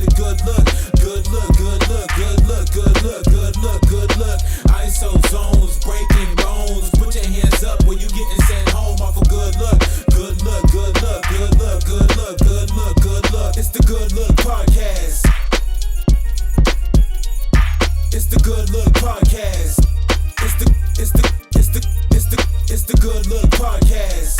get a good look. Good look, good look, good look, good look, good look, good look. ISO zones, breaking bones. Put your hands up when you getting sent home off a good look. Good look, good look, good look, good look, good look, good look. It's the Good Look Podcast. It's the Good Look Podcast. It's the Good Look Podcast.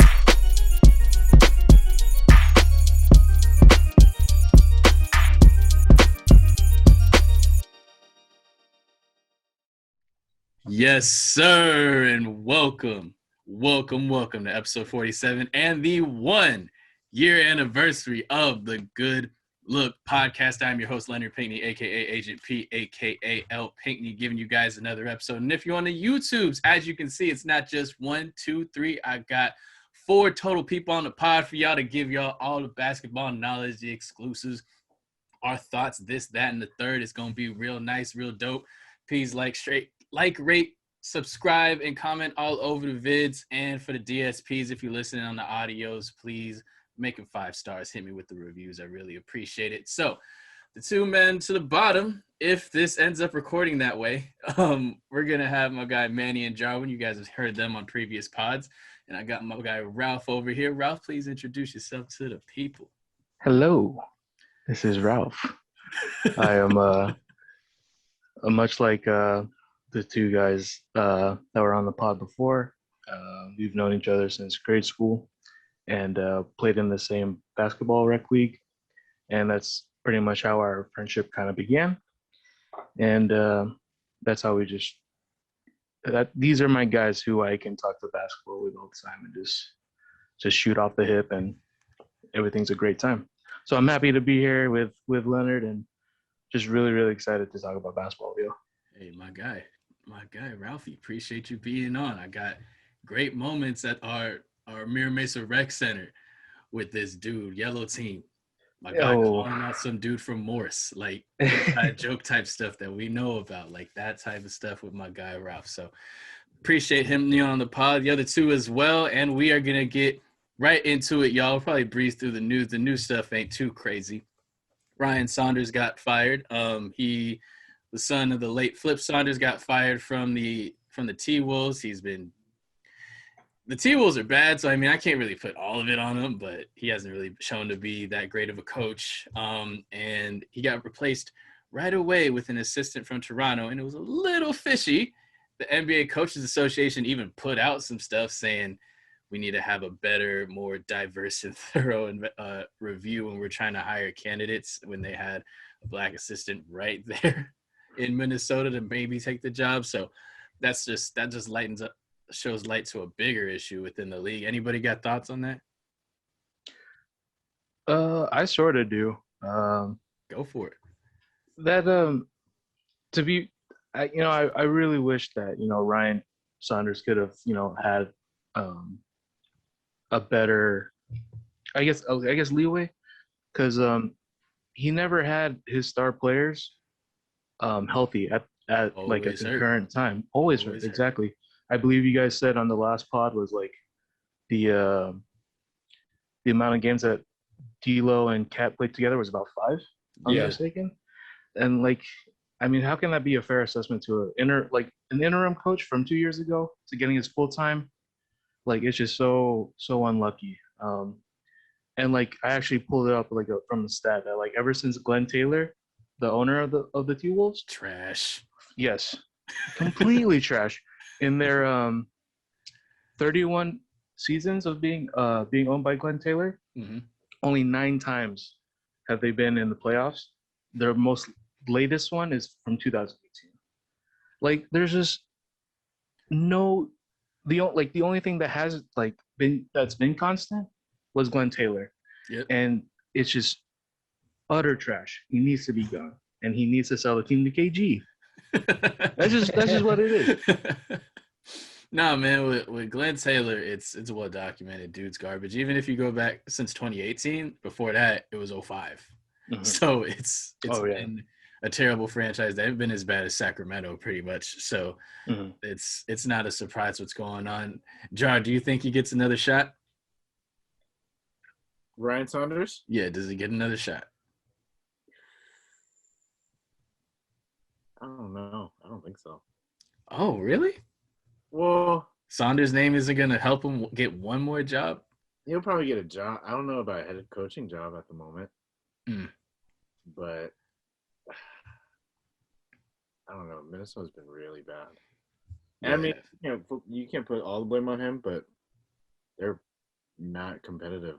Yes, sir, and welcome to episode 47 and the 1-year anniversary of the Good Look Podcast. I'm your host, Leonard Pinckney, a.k.a. Agent P, a.k.a. L Pinckney, giving you guys another episode. And if you're on the YouTubes, as you can see, it's not just 1, 2, 3. I got 4 total people on the pod for y'all to give y'all all the basketball knowledge, the exclusives, our thoughts, this, that, and the third. It's going to be real nice, real dope. Please rate, subscribe, and comment all over the vids. And for the DSPs, if you're listening on the audios, please make them 5 stars. Hit me with the reviews. I really appreciate it. So the 2 men to the bottom, if this ends up recording that way, we're going to have my guy Manny and Jarwyn. You guys have heard them on previous pods. And I got my guy Ralph over here. Ralph, please introduce yourself to the people. Hello, this is Ralph. I am much like the 2 guys that were on the pod before. We've known each other since grade school and played in the same basketball rec league. And that's pretty much how our friendship kind of began. And that's how we these are my guys who I can talk to basketball with all the time and just shoot off the hip, and everything's a great time. So I'm happy to be here with Leonard and just really, really excited to talk about basketball with you. Hey, my guy, Ralphie, appreciate you being on. I got great moments at our Mira Mesa Rec Center with this dude, Yellow Team. My guy calling out some dude from Morse, like joke type stuff that we know about, like that type of stuff with my guy Ralph. So appreciate him on the pod, the other 2 as well. And we are going to get right into it, y'all. We'll probably breeze through the news. The new stuff ain't too crazy. Ryan Saunders got fired. The son of the late Flip Saunders, got fired from the T-Wolves. The T-Wolves are bad, so I mean I can't really put all of it on him, but he hasn't really shown to be that great of a coach. And he got replaced right away with an assistant from Toronto, and it was a little fishy. The NBA Coaches Association even put out some stuff saying we need to have a better, more diverse and thorough review when we're trying to hire candidates, when they had a black assistant right there in Minnesota to maybe take the job. So that just shows light to a bigger issue within the league. Anybody got thoughts on that? I sort of do. Go for it. That I really wish that Ryan Saunders could have had a better, I guess leeway, because he never had his star players healthy at the current time. Always hurt. Exactly. I believe you guys said on the last pod was like the amount of games that D'Lo and Cat played together was about 5. I'm not mistaken. And how can that be a fair assessment to an interim coach from 2 years ago to getting his full time? It's just so unlucky. And I actually pulled it up from the stat that ever since Glenn Taylor, the owner of the T-Wolves, trash. Yes, completely trash. In their 31 seasons of being owned by Glenn Taylor, only 9 times have they been in the playoffs. Their most latest one is from 2018. There's just no the only thing that has been constant was Glenn Taylor. Yep. And it's just utter trash. He needs to be gone, and he needs to sell the team to KG. That's just what it is. No, man, with Glenn Taylor, it's well documented. Dude's garbage. Even if you go back since 2018, before that it was 05. Mm-hmm. So it's been a terrible franchise. They've been as bad as Sacramento, pretty much. So it's not a surprise what's going on. Jar, do you think he gets another shot? Ryan Saunders? Yeah, does he get another shot? I don't know. I don't think so. Oh, really? Well, Saunders' name isn't going to help him get one more job? he'll probably get a job. I don't know about a head coaching job at the moment. But I don't know. Minnesota's been really bad. Yeah. I mean, you can't put all the blame on him, but they're not competitive.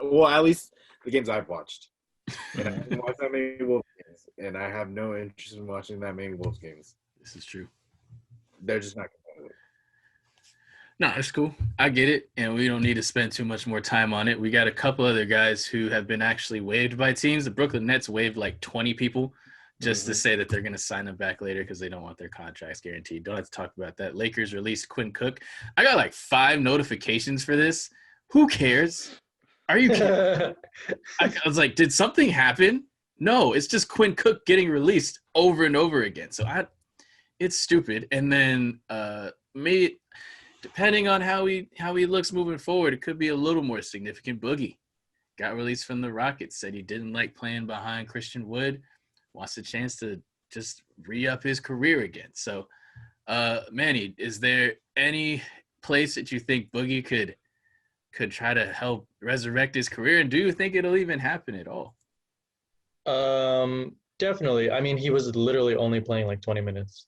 Well, at least the games I've watched. And I haven't watched that many Wolves games, and I have no interest in watching that many Wolves games. This is true. They're just not competitive. No, it's cool. I get it, and we don't need to spend too much more time on it. We got a couple other guys who have been actually waived by teams. The Brooklyn Nets waived like 20 people just to say that they're going to sign them back later because they don't want their contracts guaranteed. Don't have to talk about that. Lakers released Quinn Cook. I got like 5 notifications for this. Who cares? Are you kidding? I was like, did something happen? No, it's just Quinn Cook getting released over and over again. So it's stupid. And then depending on how he looks moving forward, it could be a little more significant. Boogie got released from the Rockets, said he didn't like playing behind Christian Wood, wants a chance to just re-up his career again. So, Manny, is there any place that you think Boogie could try to help resurrect his career, and do you think it'll even happen at all? Definitely. I mean, he was literally only playing like 20 minutes.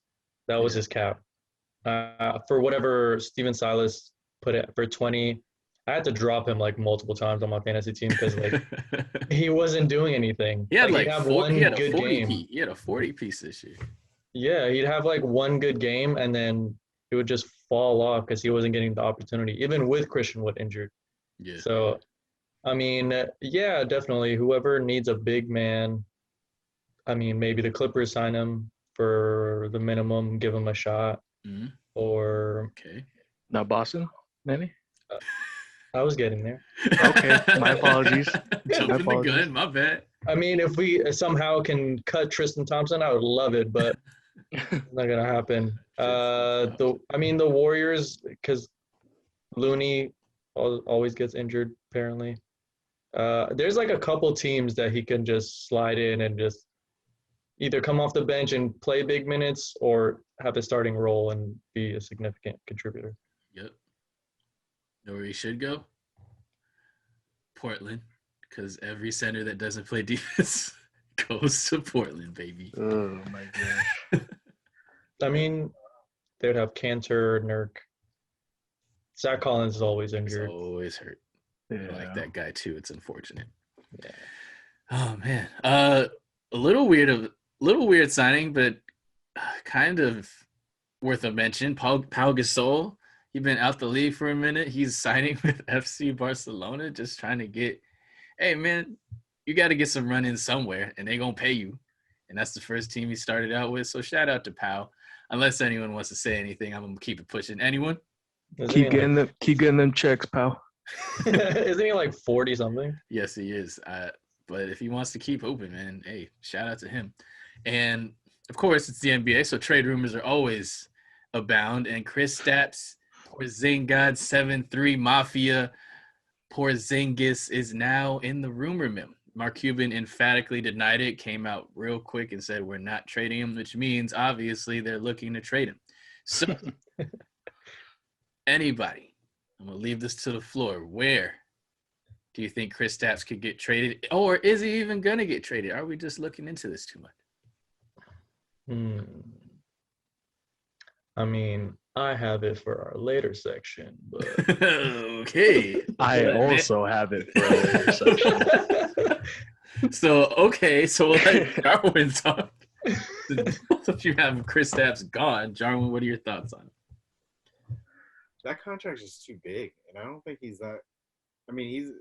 That was his cap. For whatever Steven Silas put it for 20, I had to drop him like multiple times on my fantasy team because like he wasn't doing anything. He had he'd have one good game. He had a 40-piece this year. Yeah, he'd have like one good game and then it would just fall off because he wasn't getting the opportunity, even with Christian Wood injured. Yeah. So, I mean, yeah, definitely. Whoever needs a big man, I mean, maybe the Clippers sign him for the minimum, give him a shot. Mm-hmm. Or now Boston, maybe. I was getting there. Okay, my apologies. Jumping the gun, my bad. I mean, if we somehow can cut Tristan Thompson, I would love it, but not gonna happen. The Warriors, because Looney always gets injured apparently. There's like a couple teams that he can just slide in and just either come off the bench and play big minutes or have a starting role and be a significant contributor. Yep. Know where he should go? Portland, because every center that doesn't play defense goes to Portland, baby. Oh, my gosh. I mean, they'd have Cantor, Nurk. Zach Collins is always injured. He's always hurt. Yeah. I like that guy, too. It's unfortunate. Yeah. Oh, man. A little weird signing, but kind of worth a mention. Pau Gasol, he's been out the league for a minute. He's signing with FC Barcelona, just trying to get, hey, man, you got to get some run in somewhere, and they're going to pay you. And that's the first team he started out with. So shout out to Pau. Unless anyone wants to say anything, I'm going to keep it pushing. Anyone? Keep getting them checks, pal. Isn't he like 40-something? Yes, he is. But if he wants to keep hooping, man, hey, shout out to him. And, of course, it's the NBA, so trade rumors are always abound. And Chris Stapps, Porzingis 7-3 Mafia, Porzingis is now in the rumor mill. Mark Cuban emphatically denied it, came out real quick and said, we're not trading him, which means, obviously, they're looking to trade him. So, anybody, I'm going to leave this to the floor. Where do you think Chris Stapps could get traded? Or is he even going to get traded? Are we just looking into this too much? I mean, I have it for our later section, but okay. I also have it for our later section. So we'll let Jarwyn talk. Both of you have Chris Stapps gone. Jarwyn, what are your thoughts on it? That contract is too big, and I don't think he's that. I mean,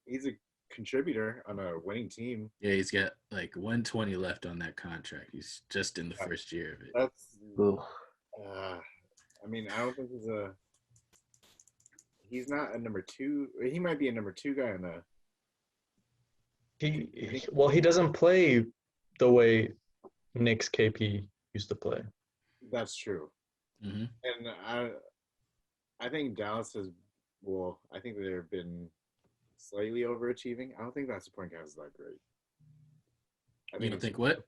he's a contributor on a winning team. Yeah, he's got like 120 left on that contract. He's just in the first year of it. That's. I mean, I don't think he's not a number 2. He might be a number 2 guy in the. He doesn't play the way Knicks KP used to play. That's true. Mm-hmm. And I think Dallas has. Well, I think they've been slightly overachieving. I don't think that supporting cast is that great. You don't think what?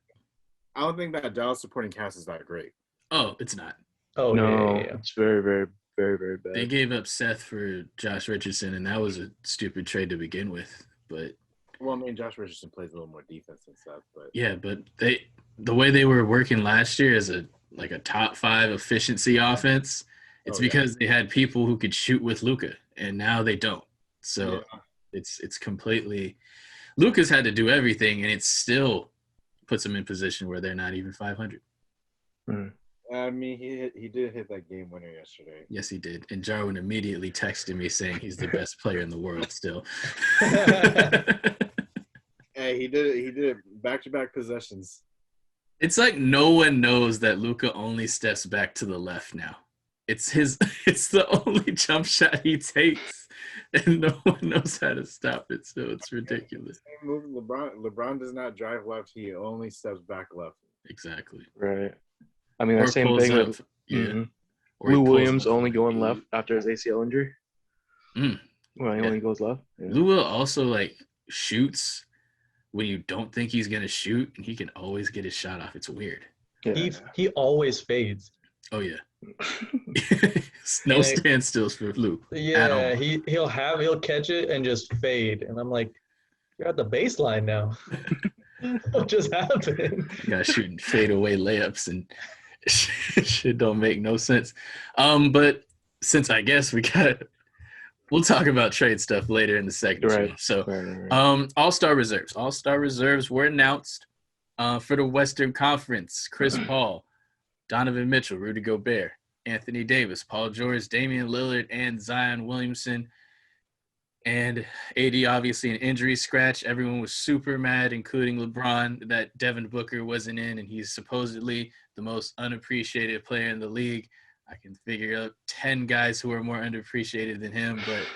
I don't think that Dallas supporting cast is that great. Oh, it's not. Oh No, yeah. it's very, very, very, very bad. They gave up Seth for Josh Richardson, and that was a stupid trade to begin with. But Well, I mean, Josh Richardson plays a little more defense and stuff, but yeah, but the way they were working last year as a top 5 efficiency offense, it's because they had people who could shoot with Luka, and now they don't. So it's completely Luka's had to do everything, and it still puts them in position where they're not even 500. I mean, he did hit that game winner yesterday. Yes, he did. And Jarwyn immediately texted me saying he's the best player in the world still. Hey, he did it back-to-back possessions. It's like no one knows that Luka only steps back to the left now. It's the only jump shot he takes, and no one knows how to stop it. So it's ridiculous. Same move, LeBron does not drive left. He only steps back left. Exactly. Right. I mean, the same thing with Lou Williams only going left after his ACL injury. Well, he only goes left. Yeah. Lou will also shoots when you don't think he's gonna shoot, and he can always get his shot off. It's weird. Yeah. He always fades. Oh yeah. No standstills for Lou. Yeah, he'll catch it and just fade, and I'm like, you're at the baseline now. What just happened? You got shooting fadeaway layups and shit don't make no sense. But since I guess we'll talk about trade stuff later in the segment. Right. So, right. All-Star reserves. All-Star reserves were announced for the Western Conference. Chris Paul, Donovan Mitchell, Rudy Gobert, Anthony Davis, Paul George, Damian Lillard, and Zion Williamson. And AD obviously an injury scratch. Everyone was super mad, including LeBron, that Devin Booker wasn't in, and he's supposedly the most unappreciated player in the league. I can figure out 10 guys who are more underappreciated than him, but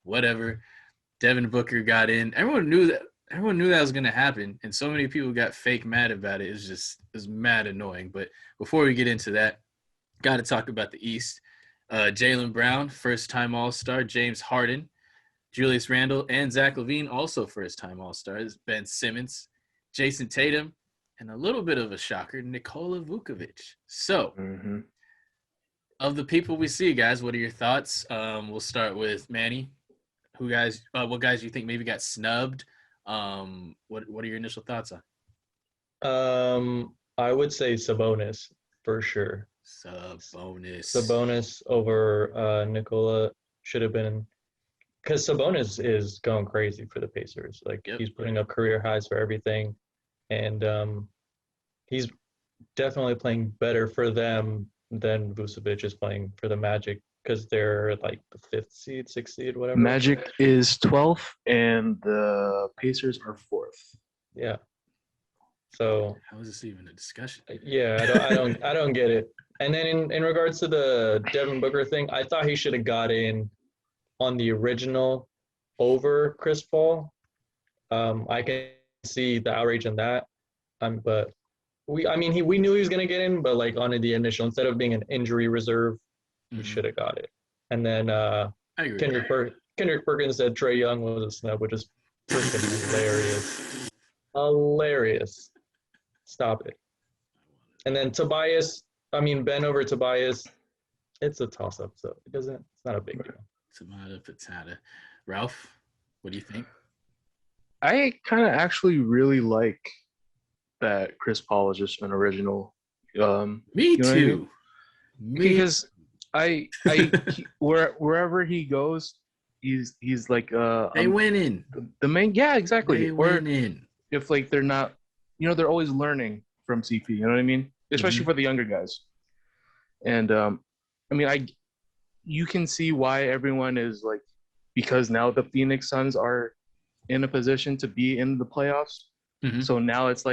whatever. Devin Booker got in. Everyone knew that was going to happen, and so many people got fake mad about it. It was mad annoying. But before we get into that, got to talk about the East. Jaylen Brown, first-time All-Star. James Harden, Julius Randle, and Zach LaVine, also first-time All-Stars. Ben Simmons, Jason Tatum, and a little bit of a shocker, Nikola Vukovic. So, of the people we see, guys, what are your thoughts? We'll start with Manny. What guys do you think maybe got snubbed? What are your initial thoughts on? I would say Sabonis for sure. Sabonis over Nikola should have been, because Sabonis is going crazy for the Pacers. He's putting up career highs for everything, and he's definitely playing better for them than Vucevic is playing for the Magic, because they're like the 5th seed, 6th seed, whatever. Magic is 12th, and the Pacers are 4th. Yeah. So how is this even a discussion? Yeah, I don't get it. And then in regards to the Devin Booker thing, I thought he should have got in on the original over Chris Paul. I can see the outrage in that. But we knew he was gonna get in, but on the initial, instead of being an injury reserve, he should have got it. And then Kendrick Perkins said Trae Young was a snub, which is freaking hilarious. Hilarious. Stop it. And then Ben over Tobias, it's a toss-up, so it's not a big deal. Tomato, patata. Ralph, what do you think? I kind of actually really like that Chris Paul is just an original. Me too. Because wherever he goes, he's like they winning. The main, yeah, exactly. They winning. If they're not, they're always learning from CP. You know what I mean? Especially for the younger guys. And you can see why everyone is because now the Phoenix Suns are in a position to be in the playoffs. So now it's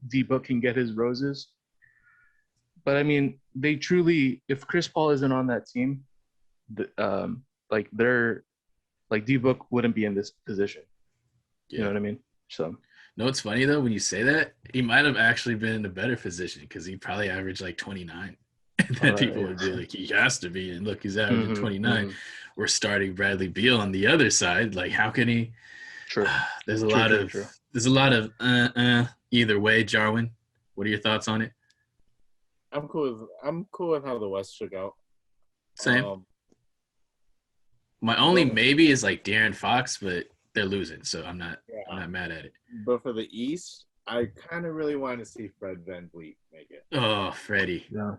D-Book can get his roses. But they truly, if Chris Paul isn't on that team, D-Book wouldn't be in this position. You know what I mean? So. No, it's funny though, when you say that, he might have actually been in a better position, because he probably averaged 29. And then people would be like, he has to be. And look, he's averaging 29. We're starting Bradley Beal on the other side. How can he? True. There's a lot of either way, Jarwyn. What are your thoughts on it? I'm cool with how the West shook out. Same. My only maybe is like De'Aaron Fox, but they're losing, so I'm not mad at it. But for the East, I kind of really want to see Fred VanVleet make it. Oh, Freddie. Yeah.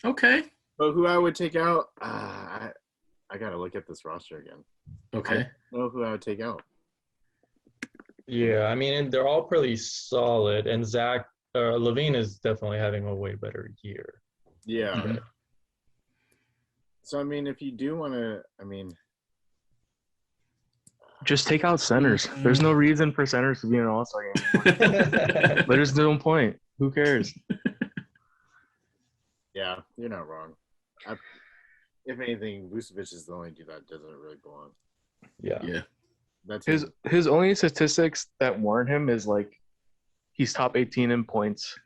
Okay. But who I would take out, I gotta look at this roster again. Okay. I don't know who I would take out. Yeah, I mean, they're all pretty solid, and Zach Levine is definitely having a way better year. Yeah. Mhm. So I mean, if you do want to, Just take out centers. There's no reason for centers to be in an All-Star game anymore. There's no point. Who cares? yeah, you're not wrong. If anything, Vucevic is the only dude that doesn't really belong. Yeah. That's His only statistics that warrant him is like he's top 18 in points,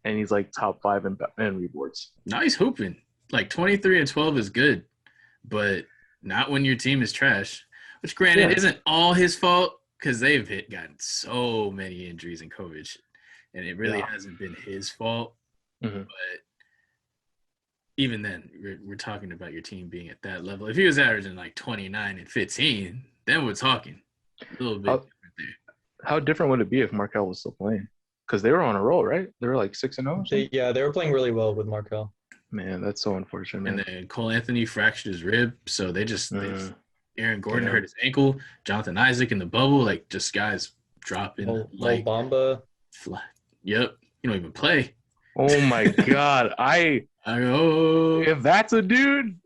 and he's like top 5 in rebounds. Nice hooping. Like 23 and 12 is good, but not when your team is trash. Which, granted, isn't all his fault because they've gotten so many injuries and COVID, and it really hasn't been his fault. Mm-hmm. But even then, we're talking about your team being at that level. If he was averaging like 29 and 15, then we're talking a little bit different there. How different would it be if Markel was still playing? Because they were on a roll, right? They were like 6-0. They were playing really well with Markel. Man, that's so unfortunate. And then Cole Anthony fractured his rib, so they just Aaron Gordon hurt his ankle. Jonathan Isaac in the bubble, like just guys dropping like Bamba. Flat. Yep, you don't even play. Oh my God, if that's a dude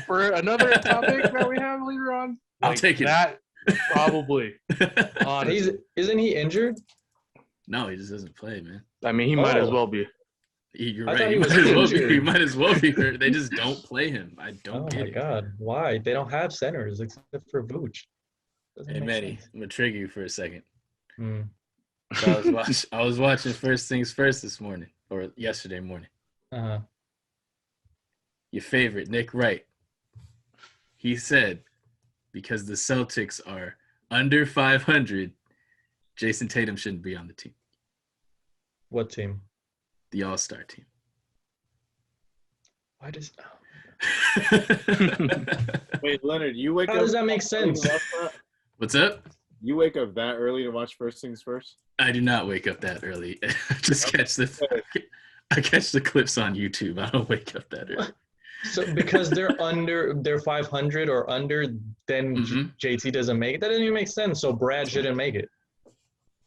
for another topic that we have later on, I'll take it. That probably. Isn't he injured? No, he just doesn't play, man. I mean, he might as well be. You're right. He might as well be hurt. They just don't play him. I don't get it. Oh, my God. Why? They don't have centers except for Vooch. Hey, Manny, I'm going to trigger you for a second. Mm. So I was watching First Things First this morning, or yesterday morning. Uh-huh. Your favorite, Nick Wright. He said, because the Celtics are under 500, Jason Tatum shouldn't be on the team. What team? The All-Star team. Why does Wait, Leonard, you wake up. How does that make sense? What's up? You wake up that early to watch First Things First? I do not wake up that early. I catch the clips on YouTube. I don't wake up that early. So because they're 500 or under, then JT doesn't make it. That doesn't even make sense. So Brad shouldn't make it.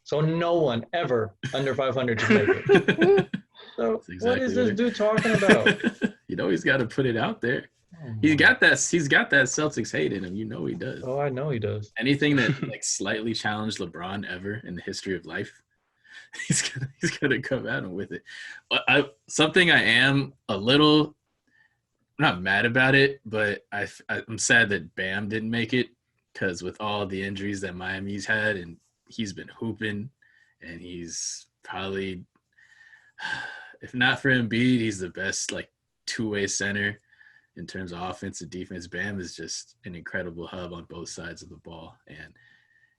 So no one ever under 500 should make it. So exactly what is this dude talking about? You know he's got to put it out there. He's got that Celtics hate in him. You know he does. Oh, I know he does. Anything that like slightly challenged LeBron ever in the history of life, he's gonna come at him with it. Something I am a little not mad about it, but I'm sad that Bam didn't make it because with all the injuries that Miami's had, and he's been hooping, and he's probably, if not for Embiid, he's the best like two-way center in terms of offense and defense. Bam is just an incredible hub on both sides of the ball, and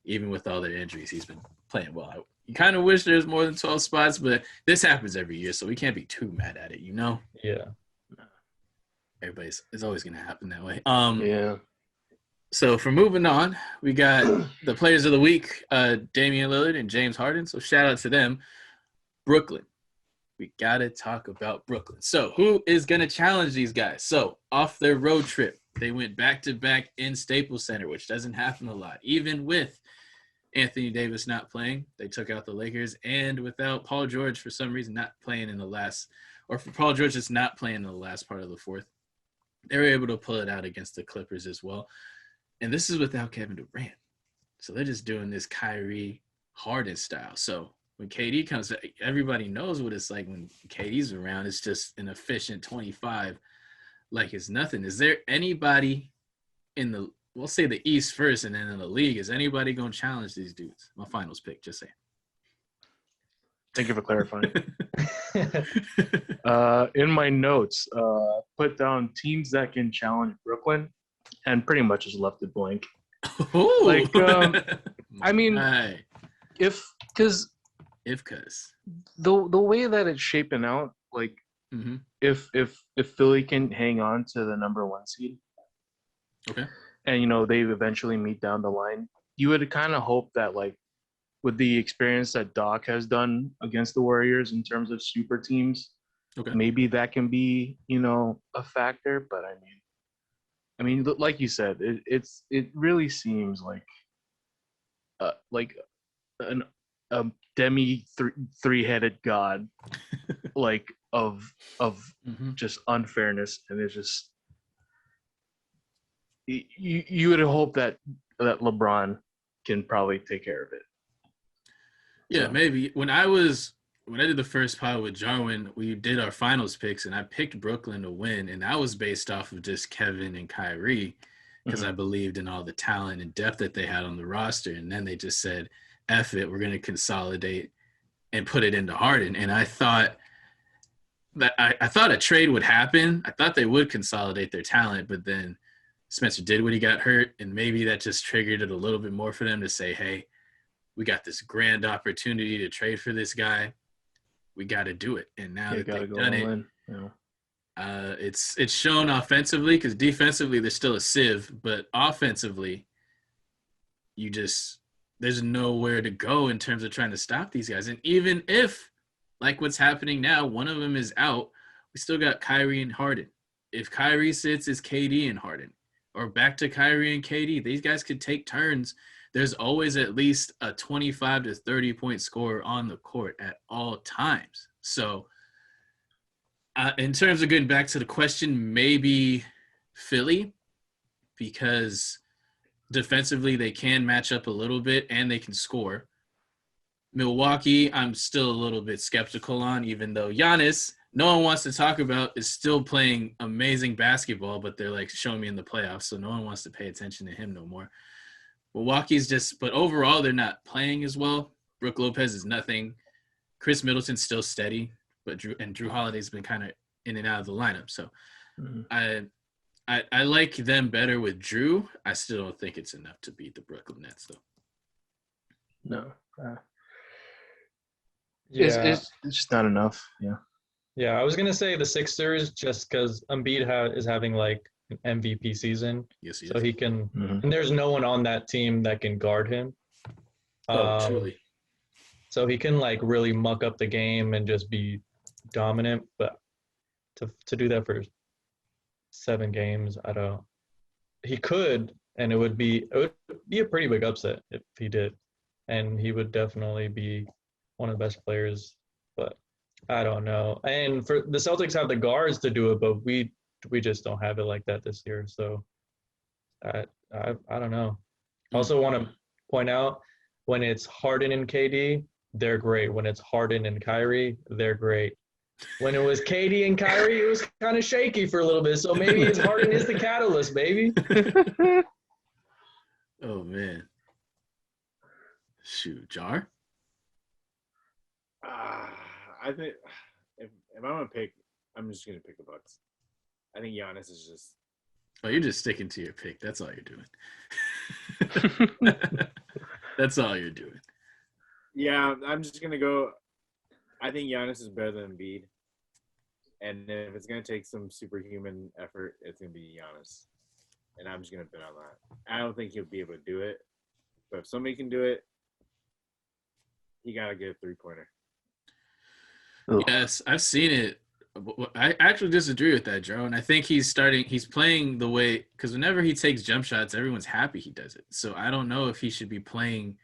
even with all their injuries, he's been playing well. You kind of wish there's more than 12 spots, but this happens every year, so we can't be too mad at it, you know? Yeah. It's always going to happen that way. Yeah. So for moving on, we got the players of the week, Damian Lillard and James Harden. So shout out to them. Brooklyn. We got to talk about Brooklyn. So who is going to challenge these guys? So off their road trip, they went back-to-back in Staples Center, which doesn't happen a lot. Even with Anthony Davis not playing, they took out the Lakers. And without Paul George, for some reason, not playing in the last – or for Paul George just not playing in the last part of the fourth, they were able to pull it out against the Clippers as well. And this is without Kevin Durant. So they're just doing this Kyrie Harden style. So when KD comes, everybody knows what it's like when KD's around. It's just an efficient 25 like it's nothing. Is there anybody in the, we'll say the East first and then in the league, is anybody going to challenge these dudes? My finals pick, just saying. Thank you for clarifying. In my notes, put down teams that can challenge Brooklyn, and pretty much just left it blank. Ooh. Like, I mean, because the way that it's shaping out, like if Philly can hang on to the number 1 seed, okay, and they eventually meet down the line, you would kind of hope that, like, with the experience that Doc has done against the Warriors in terms of super teams, maybe that can be a factor. But I mean, like you said, it really seems like a demi three-headed god, like of just unfairness, and it's just you would hope that LeBron can probably take care of it. Yeah, maybe. When I did the first pod with Jarwyn, we did our finals picks, and I picked Brooklyn to win, and that was based off of just Kevin and Kyrie, because I believed in all the talent and depth that they had on the roster. And then they just said, F it, we're going to consolidate and put it into Harden. And I thought that I thought a trade would happen. I thought they would consolidate their talent, but then Spencer did when he got hurt, and maybe that just triggered it a little bit more for them to say, hey, we got this grand opportunity to trade for this guy. We got to do it. And now that they've done it, it's shown offensively, because defensively they're still a sieve, but offensively, there's nowhere to go in terms of trying to stop these guys. And even if, like what's happening now, one of them is out, we still got Kyrie and Harden. If Kyrie sits, it's KD and Harden, or back to Kyrie and KD. These guys could take turns. There's always at least a 25 to 30 point scorer on the court at all times. So in terms of getting back to the question, maybe Philly, because defensively they can match up a little bit and they can score. Milwaukee, I'm still a little bit skeptical on, even though Giannis, no one wants to talk about, is still playing amazing basketball, but they're like showing me in the playoffs, so no one wants to pay attention to him no more. Milwaukee's but overall, they're not playing as well. Brook Lopez is nothing. Chris Middleton's still steady, but Drew Holiday's been kind of in and out of the lineup. So I like them better with Drew. I still don't think it's enough to beat the Brooklyn Nets, though. No. It's just not enough. Yeah. Yeah, I was going to say the Sixers, just because Embiid is having like an MVP season. Yes, he so is. He can and there's no one on that team that can guard him. Truly. So he can like really muck up the game and just be dominant, but to do that for 7 games, he could, and it would be a pretty big upset if he did, and he would definitely be one of the best players, but I don't know. And for the Celtics have the guards to do it, but we just don't have it like that this year. So I don't know. I also want to point out, when it's Harden and KD, they're great. When it's Harden and Kyrie, they're great. When it was KD and Kyrie, it was kind of shaky for a little bit. So maybe it's Harden is the catalyst, baby. Oh, man. Shoot, Jar? I think if I'm going to pick, I'm just going to pick the Bucks. I think Giannis is just... Oh, you're just sticking to your pick. That's all you're doing. That's all you're doing. Yeah, I'm just going to go... I think Giannis is better than Embiid. And if it's going to take some superhuman effort, it's going to be Giannis. And I'm just going to bet on that. I don't think he'll be able to do it. But if somebody can do it, he got to get a three-pointer. Yes, I've seen it. I actually disagree with that, Joe. And I think he's playing the way, because whenever he takes jump shots, everyone's happy he does it. So I don't know if he should be playing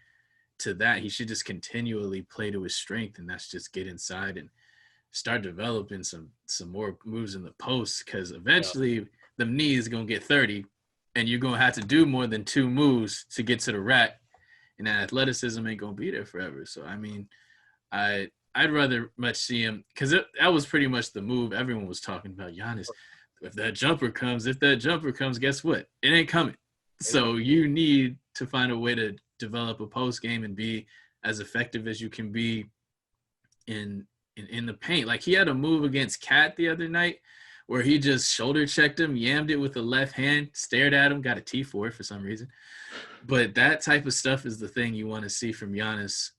to that. He should just continually play to his strength, and that's just get inside and start developing some more moves in the post, because eventually the knee is going to get 30, and you're going to have to do more than 2 moves to get to the rack, and that athleticism ain't going to be there forever. So, I mean, I'd rather much see him, because that was pretty much the move everyone was talking about. Giannis, if that jumper comes, guess what? It ain't coming. So you need to find a way to develop a post game and be as effective as you can be in the paint. Like, he had a move against Cat the other night where he just shoulder checked him, yammed it with the left hand, stared at him, got a T for it for some reason. But that type of stuff is the thing you want to see from Giannis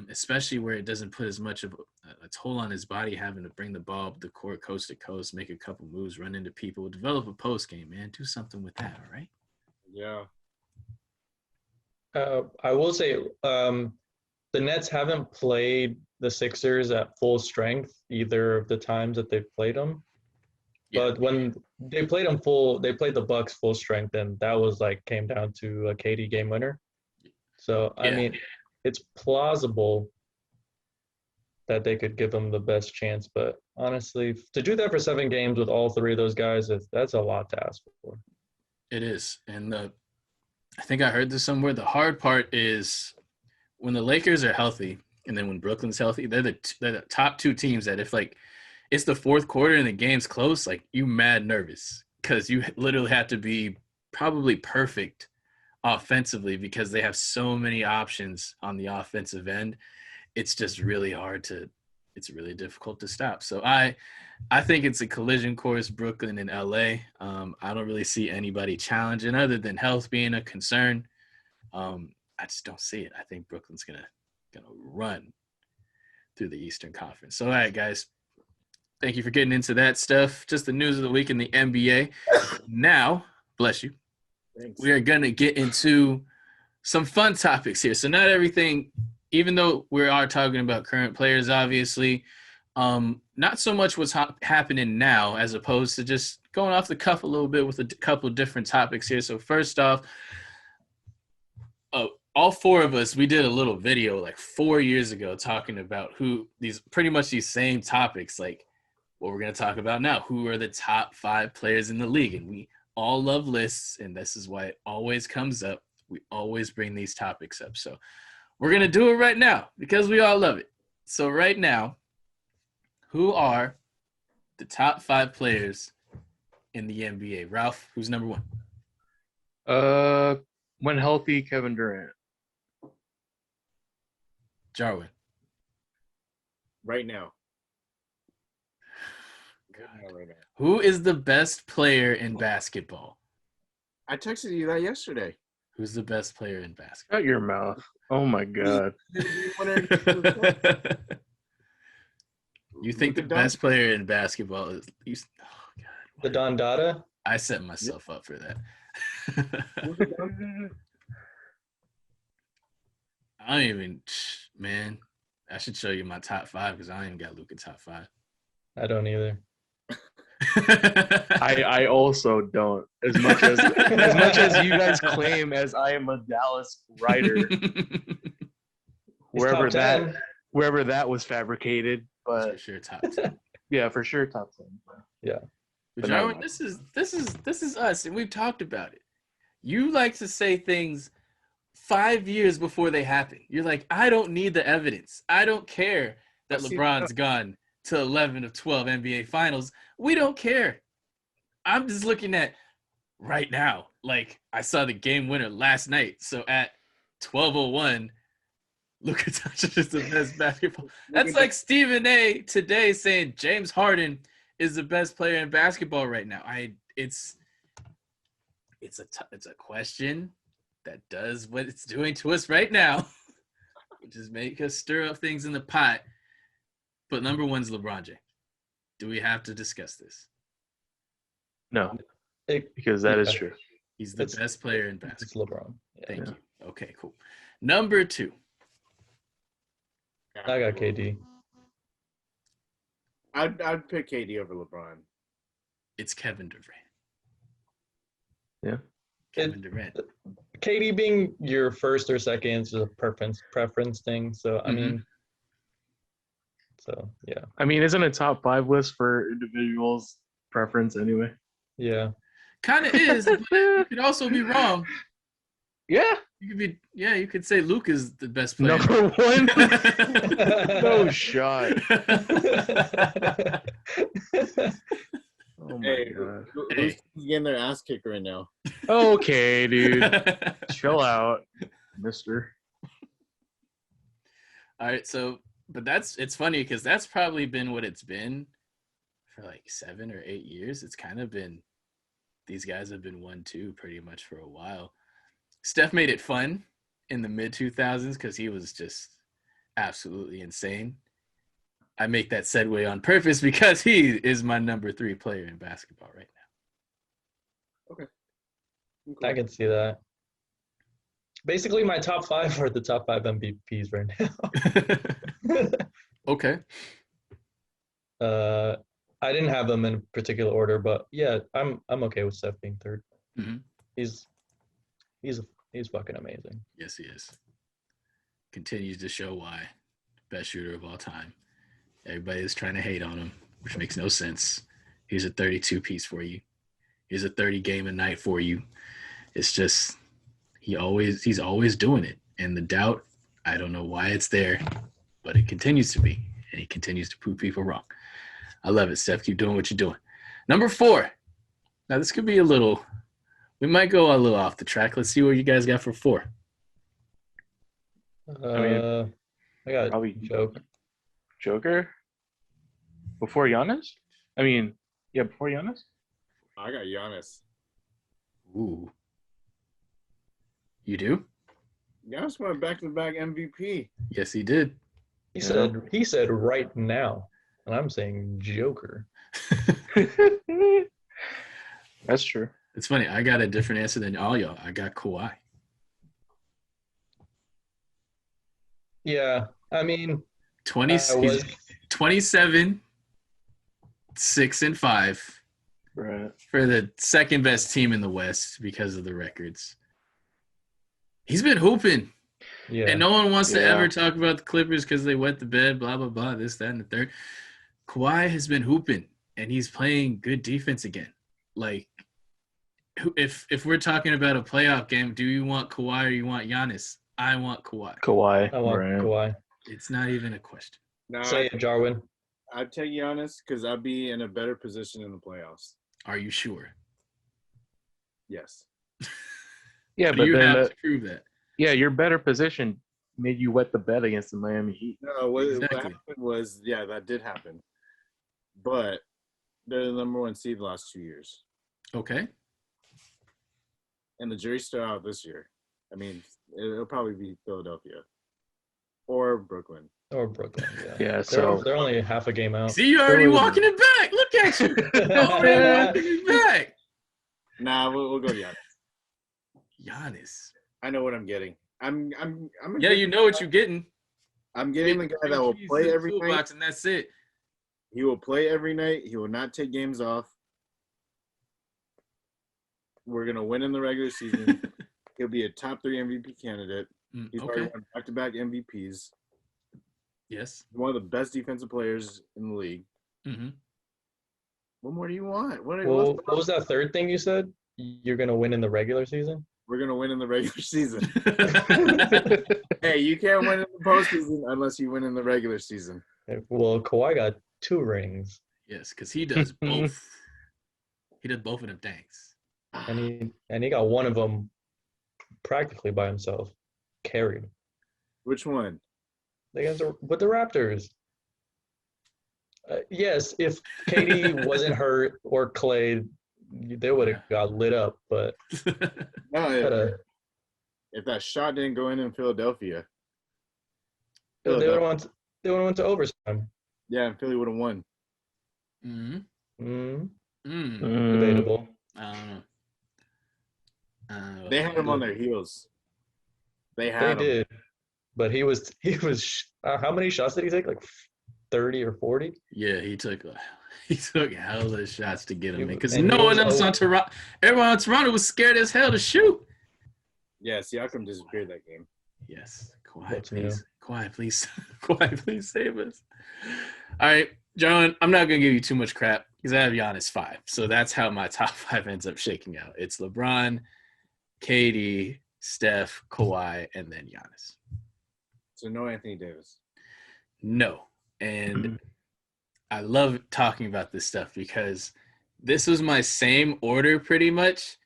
especially where it doesn't put as much of a toll on his body having to bring the ball up the court coast to coast, make a couple moves, run into people, develop a post game, man. Do something with that, all right? Yeah. I will say the Nets haven't played the Sixers at full strength either of the times that they've played them. Yeah. But when they played the Bucks full strength, and that was like came down to a KD game winner. So I mean, it's plausible that they could give them the best chance. But honestly, to do that for 7 games with all 3 of those guys, that's a lot to ask for. It is, and I think I heard this somewhere. The hard part is when the Lakers are healthy, and then when Brooklyn's healthy, they're the top 2 teams that if like it's the fourth quarter and the game's close, like you mad nervous because you literally have to be probably perfect offensively because they have so many options on the offensive end. It's just really it's really difficult to stop. So I think it's a collision course, Brooklyn and LA. I don't really see anybody challenging other than health being a concern. I just don't see it. I think Brooklyn's gonna run through the Eastern Conference. So all right, guys. Thank you for getting into that stuff. Just the news of the week in the NBA. Now, bless you. Thanks. We are going to get into some fun topics here. So not everything, even though we are talking about current players, obviously, not so much what's happening now as opposed to just going off the cuff a little bit with a couple of different topics here. So first off, all 4 of us, we did a little video like 4 years ago talking about these same topics, like what we're going to talk about now. Who are the top 5 players in the league? And we all love lists, and this is why it always comes up. We always bring these topics up. So we're going to do it right now because we all love it. So right now, who are the top 5 players in the NBA? Ralph, who's number 1? When healthy, Kevin Durant. Jarwyn. Right now. Right now. Who is the best player in basketball? I texted you that yesterday. Who's the best player in basketball? Shut your mouth. Oh my God. You think the best player in basketball is The Don Dada? I set myself up for that. I don't even, man. I should show you my top 5 because I don't even got Luka top 5. I don't either. I also don't. As much as you guys claim as I am a Dallas writer, wherever that was fabricated, but for sure top 10. Yeah, for sure top 10. Yeah. But Jarwyn, this is us, and we've talked about it. You like to say things 5 years before they happen. You're like, I don't need the evidence. I don't care that LeBron's gone to 11 of 12 NBA finals. We don't care. I'm just looking at right now. Like, I saw the game winner last night. So at 12:01, Luka Doncic is the best basketball. That's like Stephen A. today saying James Harden is the best player in basketball right now. It's a question that does what it's doing to us right now, which is make us stir up things in the pot. But number 1's LeBron James. Do we have to discuss this? No, because that is true. He's the best player in basketball. It's LeBron. Yeah. Thank you. Okay, cool. Number 2. I got KD. I'd pick KD over LeBron. It's Kevin Durant. Yeah. Kevin Durant. KD being your first or second is a preference thing. So I mean, so yeah. I mean, isn't a top 5 list for individuals preference anyway? Yeah. Kind of is, but you could also be wrong. Yeah. You could say Luke is the best player. Number 1? No shot. Oh my God. Who's getting their ass kicked right now? Okay, dude. Chill out, mister. All right, so, but it's funny because that's probably been what it's been for like 7 or 8 years. It's kind of been, these guys have been 1-2 pretty much for a while. Steph made it fun in the mid-2000s because he was just absolutely insane. I make that segue on purpose because he is my number 3 player in basketball right Okay. I can see that. Basically, my top 5 are the top 5 MVPs right now. Okay. I didn't have them in particular order, but yeah, I'm okay with Steph being 3rd. Mm-hmm. He's fucking amazing. Yes, he is. Continues to show why. Best shooter of all time. Everybody is trying to hate on him, which makes no sense. He's a 32 piece for you. He's a 30 game a night for you. It's just he's always doing it. And the doubt, I don't know why it's there, but it continues to be. And he continues to prove people wrong. I love it, Steph. Keep doing what you're doing. Number 4. Now this could be we might go a little off the track. Let's see what you guys got for 4. I got probably Joker. Joker? Before Giannis? Before Giannis? I got Giannis. Ooh. You do? Giannis went back-to-back MVP. Yes, he did. He said right now, and I'm saying Joker. That's true. It's funny. I got a different answer than all y'all. I got Kawhi. Yeah, 27, 6 and 5. Right. For the second best team in the West because of the records. He's been hooping. Yeah. And no one wants to ever talk about the Clippers because they wet the bed, blah, blah, blah, this, that, and the third. Kawhi has been hooping, and he's playing good defense again. Like, if we're talking about a playoff game, do you want Kawhi or you want Giannis? I want Kawhi. I want Kawhi. It's not even a question. No, Say it, Jarwyn. I'd take Giannis because I'd be in a better position in the playoffs. Are you sure? Yes. Yeah, but you then have to prove that. Yeah, your better position made you wet the bed against the Miami Heat. No, what happened was, that did happen. But they're the number 1 seed the last 2 years. Okay. And the jury's still out this year. It'll probably be Philadelphia or Brooklyn. Yeah. So they're only half a game out. See, you're already walking it back. Look at you. Already walking it back. Nah, we'll go Giannis. Giannis. I know what I'm getting. I'm you know what you're getting. I'm getting the guy that will play every night. And that's it. He will play every night. He will not take games off. We're going to win in the regular season. He'll be a top 3 MVP candidate. He's already won back-to-back MVPs. Yes. One of the best defensive players in the league. Mm-hmm. What more do you want? What was that third thing you said? You're going to win in the regular season? We're going to win in the regular season. Hey, you can't win in the postseason unless you win in the regular season. Well, Kawhi got 2 rings. Yes, because he does both. He does both of them things. And he got one of them practically by himself. Carried. Which one? With the Raptors. Yes, if KD wasn't hurt or Clay, they would have got lit up. But no, if that shot didn't go in Philadelphia, they would have went to overtime. Yeah, and Philly would have won. Debatable. I don't know. They had him on their heels. They did, but he was. How many shots did he take? Like 30 or 40? Yeah, he took hell of shots to get him in because no one else on Toronto. Everyone on Toronto was scared as hell to shoot. Yeah, Siakam disappeared that game. Yes, quiet, please. Quiet, please. Quiet, please save us. All right, John, I'm not gonna give you too much crap because I have Giannis 5, so that's how my top 5 ends up shaking out. It's LeBron, KD, Steph, Kawhi, and then Giannis. So no Anthony Davis. No. And I love talking about this stuff because this was my same order pretty much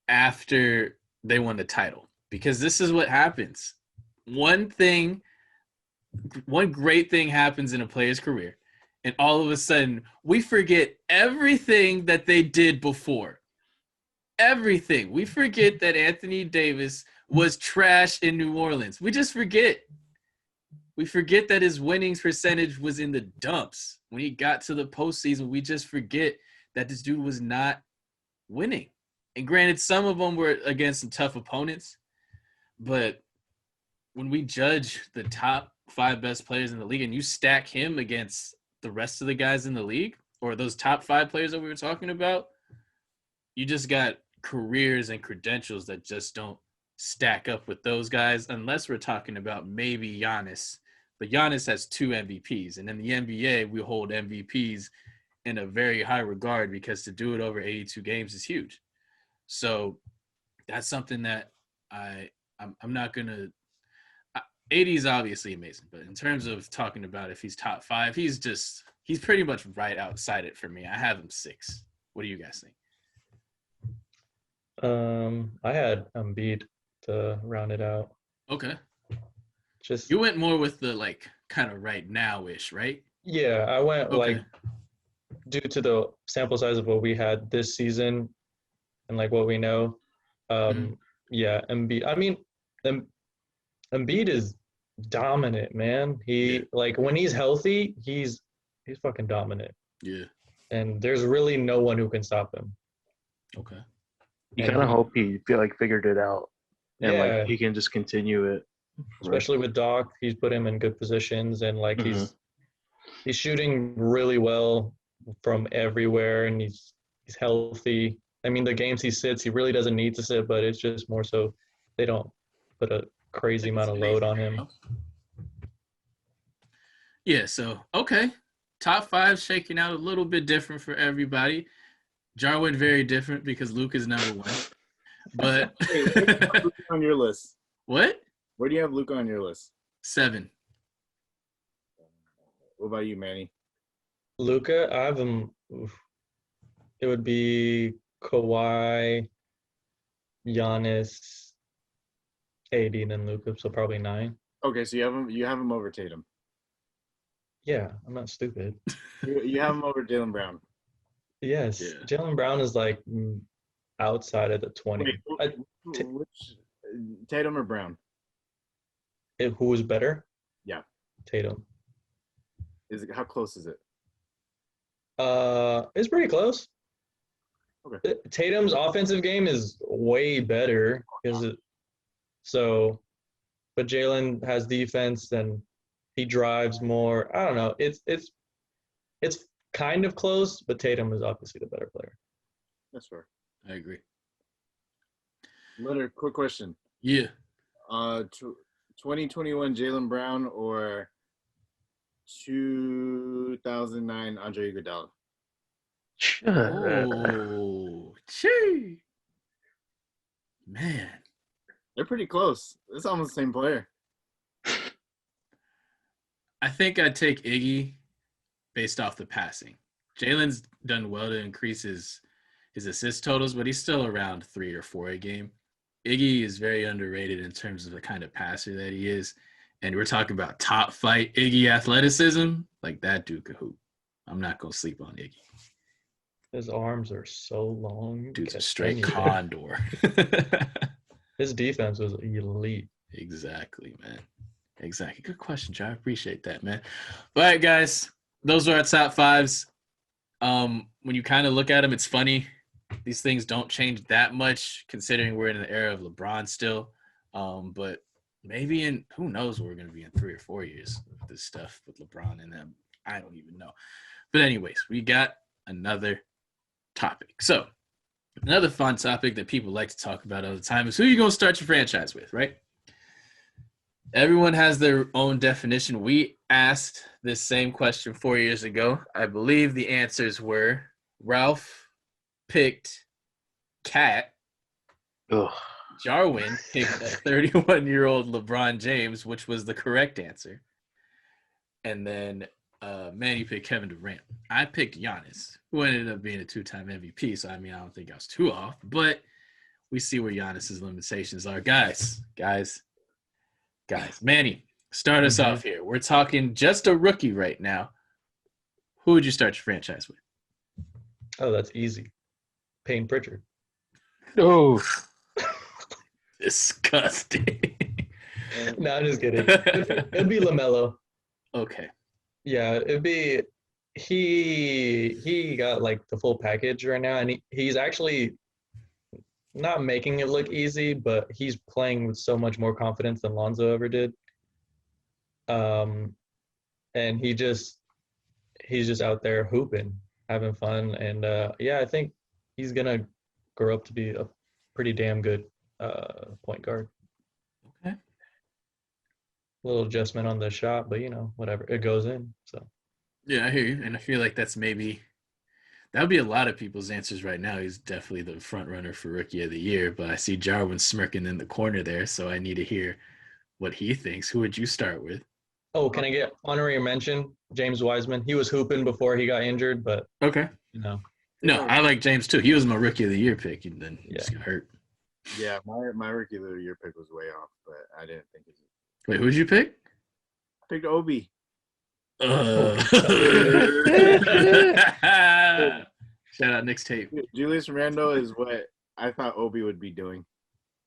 after they won the title. Because this is what happens. One great thing happens in a player's career, and all of a sudden we forget everything that they did before. Everything. We forget that Anthony Davis was trash in New Orleans. We just forget. We forget that his winnings percentage was in the dumps. When he got to the postseason, we just forget that this dude was not winning. And granted, some of them were against some tough opponents, but when we judge the top 5 best players in the league and you stack him against the rest of the guys in the league or those top 5 players that we were talking about, you just got careers and credentials that just don't stack up with those guys unless we're talking about maybe Giannis. But Giannis has 2 MVPs, and in the NBA, we hold MVPs in a very high regard because to do it over 82 games is huge. So that's something that I'm not going to – 80 is obviously amazing, but in terms of talking about if he's top 5, he's pretty much right outside it for me. I have him 6. What do you guys think? I had Embiid to round it out. Okay. Just you went more with the like kind of right now-ish, right? Yeah, I went like due to the sample size of what we had this season and like what we know. Yeah, Embiid. I mean, Embiid is dominant, man. Like when he's healthy, he's fucking dominant. Yeah. And there's really no one who can stop him. Okay. You kind of hope he figured it out and like he can just continue it. Especially with Doc, he's put him in good positions and like he's shooting really well from everywhere and he's healthy. I mean, the games he sits, he really doesn't need to sit, but it's just more so they don't put a crazy amount of load on him. Yeah, so okay. Top 5 shaking out a little bit different for everybody. Jarwyn very different because Luke is number 1. But where do you have Luka on your list? What? Where do you have Luka on your list? 7. What about you, Manny? Luka, I have him. It would be Kawhi, Giannis, AD, and then Luka, so probably 9. Okay, so you have him over Tatum. Yeah, I'm not stupid. You have him over Jaylen Brown. Yes, yeah. Jaylen Brown is like outside of the 20. Wait, Tatum or Brown? Who is better? Yeah, Tatum. How close is it? It's pretty close. Okay. Tatum's offensive game is way better but Jaylen has defense and he drives more. I don't know. It's kind of close, but Tatum is obviously the better player. That's fair. I agree. Leonard, quick question. Yeah. 2021 Jaylen Brown or 2009 Andre Iguodala? Oh, gee. Man. They're pretty close. It's almost the same player. I think I'd take Iggy based off the passing. Jaylen's done well to increase his assist totals, but he's still around 3 or 4 a game. Iggy is very underrated in terms of the kind of passer that he is. And we're talking about top flight Iggy athleticism. Like that dude could hoop. I'm not going to sleep on Iggy. His arms are so long. Dude's a straight condor. His defense was elite. Exactly, man. Exactly. Good question, John. I appreciate that, man. All right, guys. Those are our top 5s. When you kind of look at them, it's funny. These things don't change that much considering we're in the era of LeBron still. But maybe who knows where we're going to be in 3 or 4 years with this stuff with LeBron and them. I don't even know. But anyways, we got another topic. So another fun topic that people like to talk about all the time is who you're going to start your franchise with, right? Everyone has their own definition. We asked this same question 4 years ago. I believe the answers were Ralph picked Cat. Ugh. Jarwyn picked a 31-year-old LeBron James, which was the correct answer. And then Manny picked Kevin Durant. I picked Giannis, who ended up being a 2-time MVP. So, I mean, I don't think I was too off. But we see where Giannis's limitations are. Guys, Manny, start us off here. We're talking just a rookie right now. Who would you start your franchise with? Oh, that's easy. Payne Pritchard. Oh. Disgusting. No, I'm just kidding. It'd be LaMelo. Okay. Yeah, it'd be he got like the full package right now, and he's actually not making it look easy, but he's playing with so much more confidence than Lonzo ever did. And he's just out there hooping, having fun, and yeah, I think he's gonna grow up to be a pretty damn good point guard. Okay. A little adjustment on the shot, but whatever, it goes in. So Yeah, I hear you, and I feel like that would be a lot of people's answers right now. He's definitely the front runner for Rookie of the Year, but I see Jarwyn smirking in the corner there, so I need to hear what he thinks. Who would you start with? Oh, can I get honorary mention? James Wiseman. He was hooping before he got injured, but Okay. No, I like James too. He was my Rookie of the Year pick, and then he just got hurt. Yeah, my Rookie of the Year pick was way off, but I didn't think it. Wait, who'd you pick? I picked Obi. Shout out Nick's tape. Julius Randle is what I thought Obi would be doing.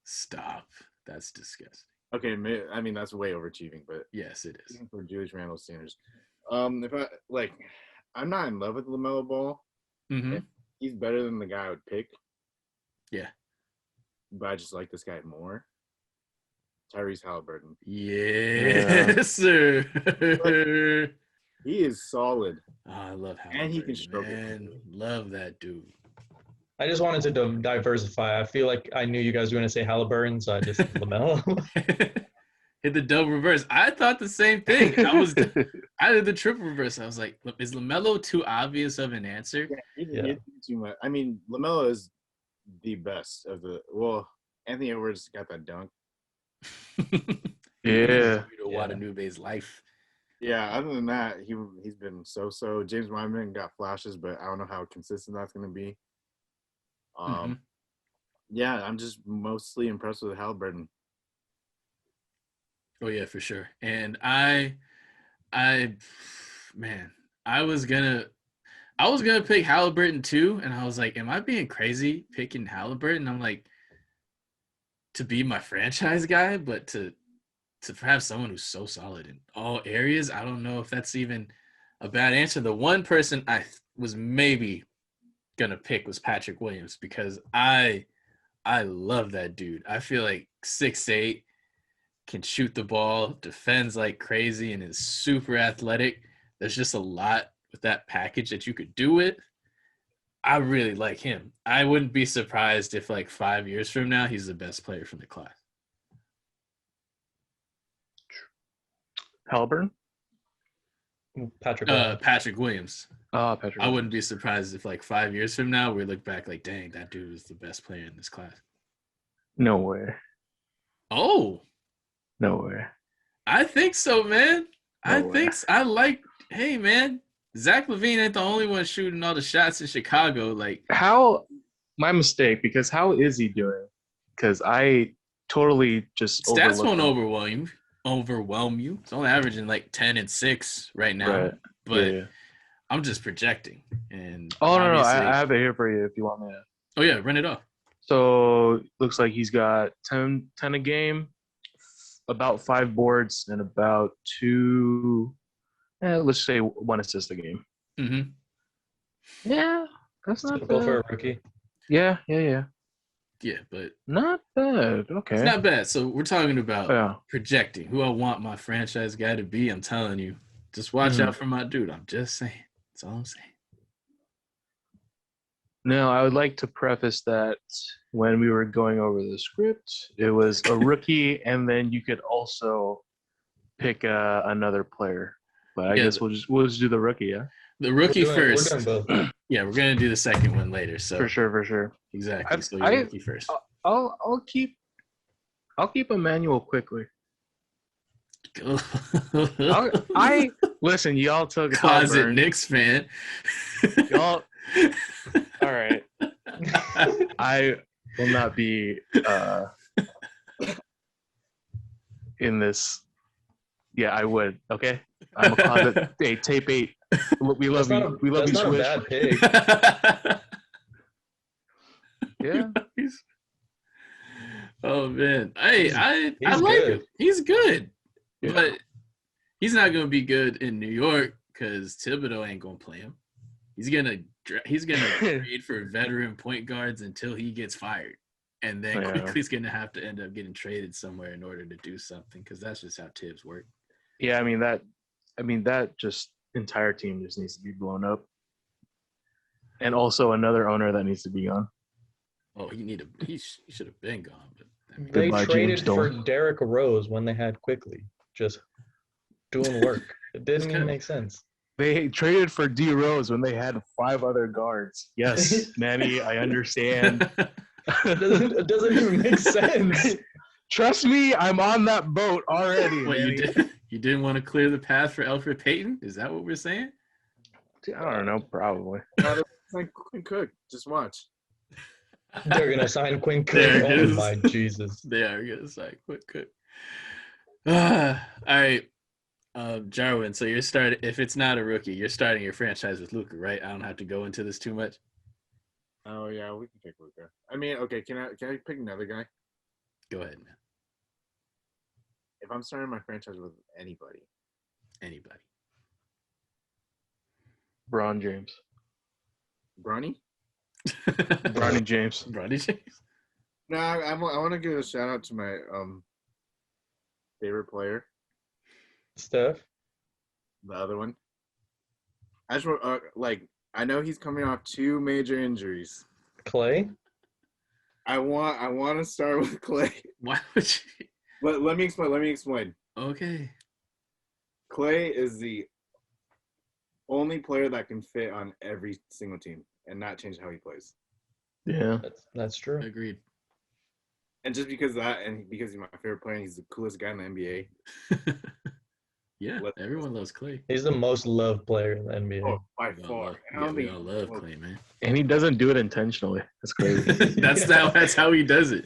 Stop. That's disgusting. Okay, I mean that's way overachieving, but yes, it is for Julius Randle standards. If I'm not in love with LaMelo Ball. Mm-hmm. He's better than the guy I would pick. Yeah, but I just like this guy more. Tyrese Halliburton. Yes, sir. He is solid. Oh, I love Halliburton. And he can stroke it. Love that dude. I just wanted to diversify. I feel like I knew you guys were going to say Halliburton, so I just LaMelo. Hit the double reverse. I thought the same thing. I did the triple reverse. I was like, is LaMelo too obvious of an answer? Yeah, too much. I mean, LaMelo is the best of the. Well, Anthony Edwards got that dunk. Yeah. Wadanube's life. Yeah, other than that, he's been so. James Wiseman got flashes, but I don't know how consistent that's going to be. Yeah, I'm just mostly impressed with Halliburton. Oh yeah, for sure. And I was gonna pick Halliburton too, and I was like, am I being crazy picking Halliburton? I'm like, to be my franchise guy, but to have someone who's so solid in all areas, I don't know if that's even a bad answer. The one person I was maybe gonna pick was Patrick Williams, because I love that dude. I feel like 6'8", can shoot the ball, defends like crazy, and is super athletic. There's just a lot with that package that you could do with. I really like him. I wouldn't be surprised if 5 years from now he's the best player from the class. Halliburton? Patrick Williams. Patrick. I wouldn't be surprised if 5 years from now we look back like, dang, that dude was the best player in this class. No way. Oh. No way. I think so, man. Hey, man, Zach LaVine ain't the only one shooting all the shots in Chicago. My mistake, because how is he doing? Because I totally just stats won't overwhelm you. It's only averaging 10 and 6 right now. Right. But yeah. I'm just projecting. And no, I have it here for you if you want me to. Oh yeah, run it off. So looks like he's got 10 a game, about 5 boards, and about 2, let's say 1 assist a game. Mm-hmm. Yeah, that's not typical bad. for a rookie. Yeah, but not bad. Okay, it's not bad. So we're talking about projecting who I want my franchise guy to be. I'm telling you, just watch out for my dude. I'm just saying. That's all I'm saying. Now, I would like to preface that when we were going over the script, it was a rookie, and then you could also pick another player. But I guess we'll just do the rookie, yeah. The rookie first. We're doing both. Yeah, we're gonna do the second one later. So for sure. Exactly. So you're rookie first. I'll keep Emmanuel quickly. I listen. Y'all took closet Knicks fan. Y'all. All right. I will not be in this. Yeah, I would. Okay. I'm a closet. Hey, tape 8. We love you. We love you, Swish. That's not a bad pick. Yeah. Oh man, I He's like good. him. He's good, Yeah. but he's not gonna be good in New York because Thibodeau ain't gonna play him. He's gonna trade for veteran point guards until he gets fired, and then Yeah. quickly he's gonna have to end up getting traded somewhere in order to do something because that's just how Tibbs work. Yeah, I mean that just entire team just needs to be blown up. And also another owner that needs to be gone. Oh, he should have been gone, but I mean, They Goodbye, traded James for Dolan. Derrick Rose when they had Quickly, just doing work. It didn't even make sense. They traded for D Rose when they had 5 other guards. Yes, Manny, I understand. It doesn't even make sense. Trust me, I'm on that boat already. what Manny. you didn't want to clear the path for Elfrid Payton? Is that what we're saying? I don't know, probably. It's like Quinn Cook. Just watch. They're gonna sign Quinn Cook. There it Oh is. my Jesus! They are gonna say quick. All right, Jarwyn. So you're starting. If it's not a rookie, you're starting your franchise with Luka, right? I don't have to go into this too much. Oh yeah, we can pick Luka. I mean, okay, can I pick another guy? Go ahead, man. If I'm starting my franchise with anybody, Anybody. Bron James. Bronny? Bronny James. Bronny James. No, I want to give a shout out to my favorite player, Steph. the other one. I just want I know he's coming off 2 major injuries. Clay. I want to start with Clay. Why would you? Let me explain. Okay. Clay is the only player that can fit on every single team and not change how he plays. Yeah. That's true. Agreed. And just because of that, and because he's my favorite player, and he's the coolest guy in the NBA. Yeah, everyone loves Clay. He's the most loved player in the NBA. Oh, by We all far. love- I don't we think all love Clay, man. And he doesn't do it intentionally. That's crazy. That's how he does it.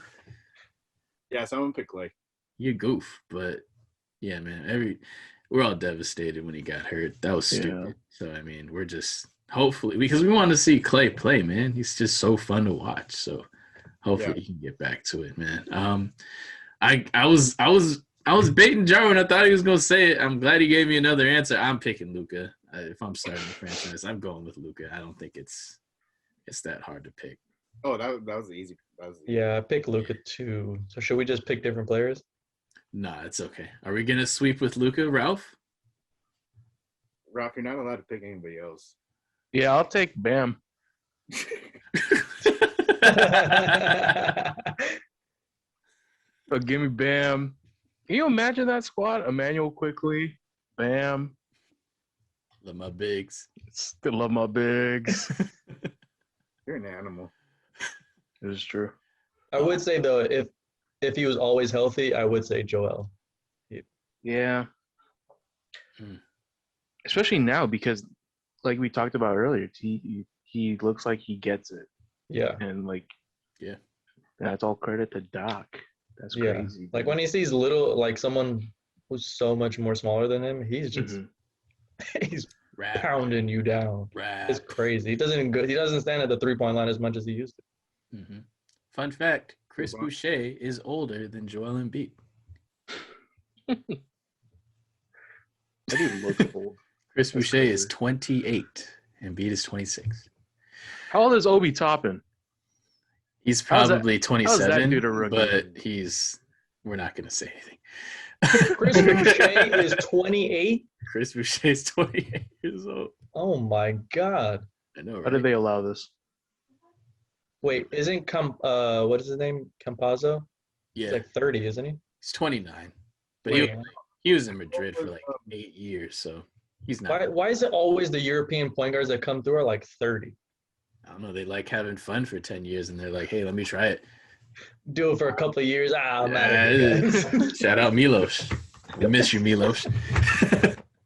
Yeah, so I'm gonna pick Clay. He a goof, but yeah, man. We're all devastated when he got hurt. That was stupid. Yeah. So I mean, we're just hopefully because we want to see Clay play, man. He's just so fun to watch. So hopefully he can get back to it, man. I was baiting Jarwyn. I thought he was gonna say it. I'm glad he gave me another answer. I'm picking Luka. If I'm starting the franchise, I'm going with Luka. I don't think it's that hard to pick. Oh, that was easy. Yeah, I picked Luka too. So should we just pick different players? Nah, it's okay. Are we gonna sweep with Luka, Ralph? Ralph, you're not allowed to pick anybody else. Yeah, I'll take Bam. But give me Bam. Can you imagine that squad? Emmanuel Quickly, Bam. Love my bigs. Still love my bigs. You're an animal. It is true. I would say though, if he was always healthy, I would say Joel. Yeah. Hmm. Especially now because, like we talked about earlier, he looks like he gets it, Yeah. and like, Yeah. that's all credit to Doc. That's Yeah. crazy. Like when he sees someone who's so much more smaller than him, he's just Mhm. he's Rap. pounding you down. Rap. It's crazy. He doesn't stand at the 3-point line as much as he used to. Mm-hmm. Fun fact: Chris Wow. Boucher is older than Joel Embiid. That dude looks old. Chris That's Boucher is crazy. 28. Embiid is 26. How old is Obi Toppin? He's How's that- probably how's that 27, dude a rookie? but we're not going to say anything. Chris Boucher is 28. Chris Boucher is 28 years old. Oh my God. I know, How right? did they allow this? Wait, what is his name? Campazzo? Yeah, He's like 30, isn't he? he's 29. But Wait, he was in Madrid for like 8 years, so he's not. why is it always the European point guards that come through are like 30? I don't know. They like having fun for 10 years, and they're like, hey, let me try it. Do it for a couple of years. I'm out of here, guys. Shout out Milos. We miss you, Milos.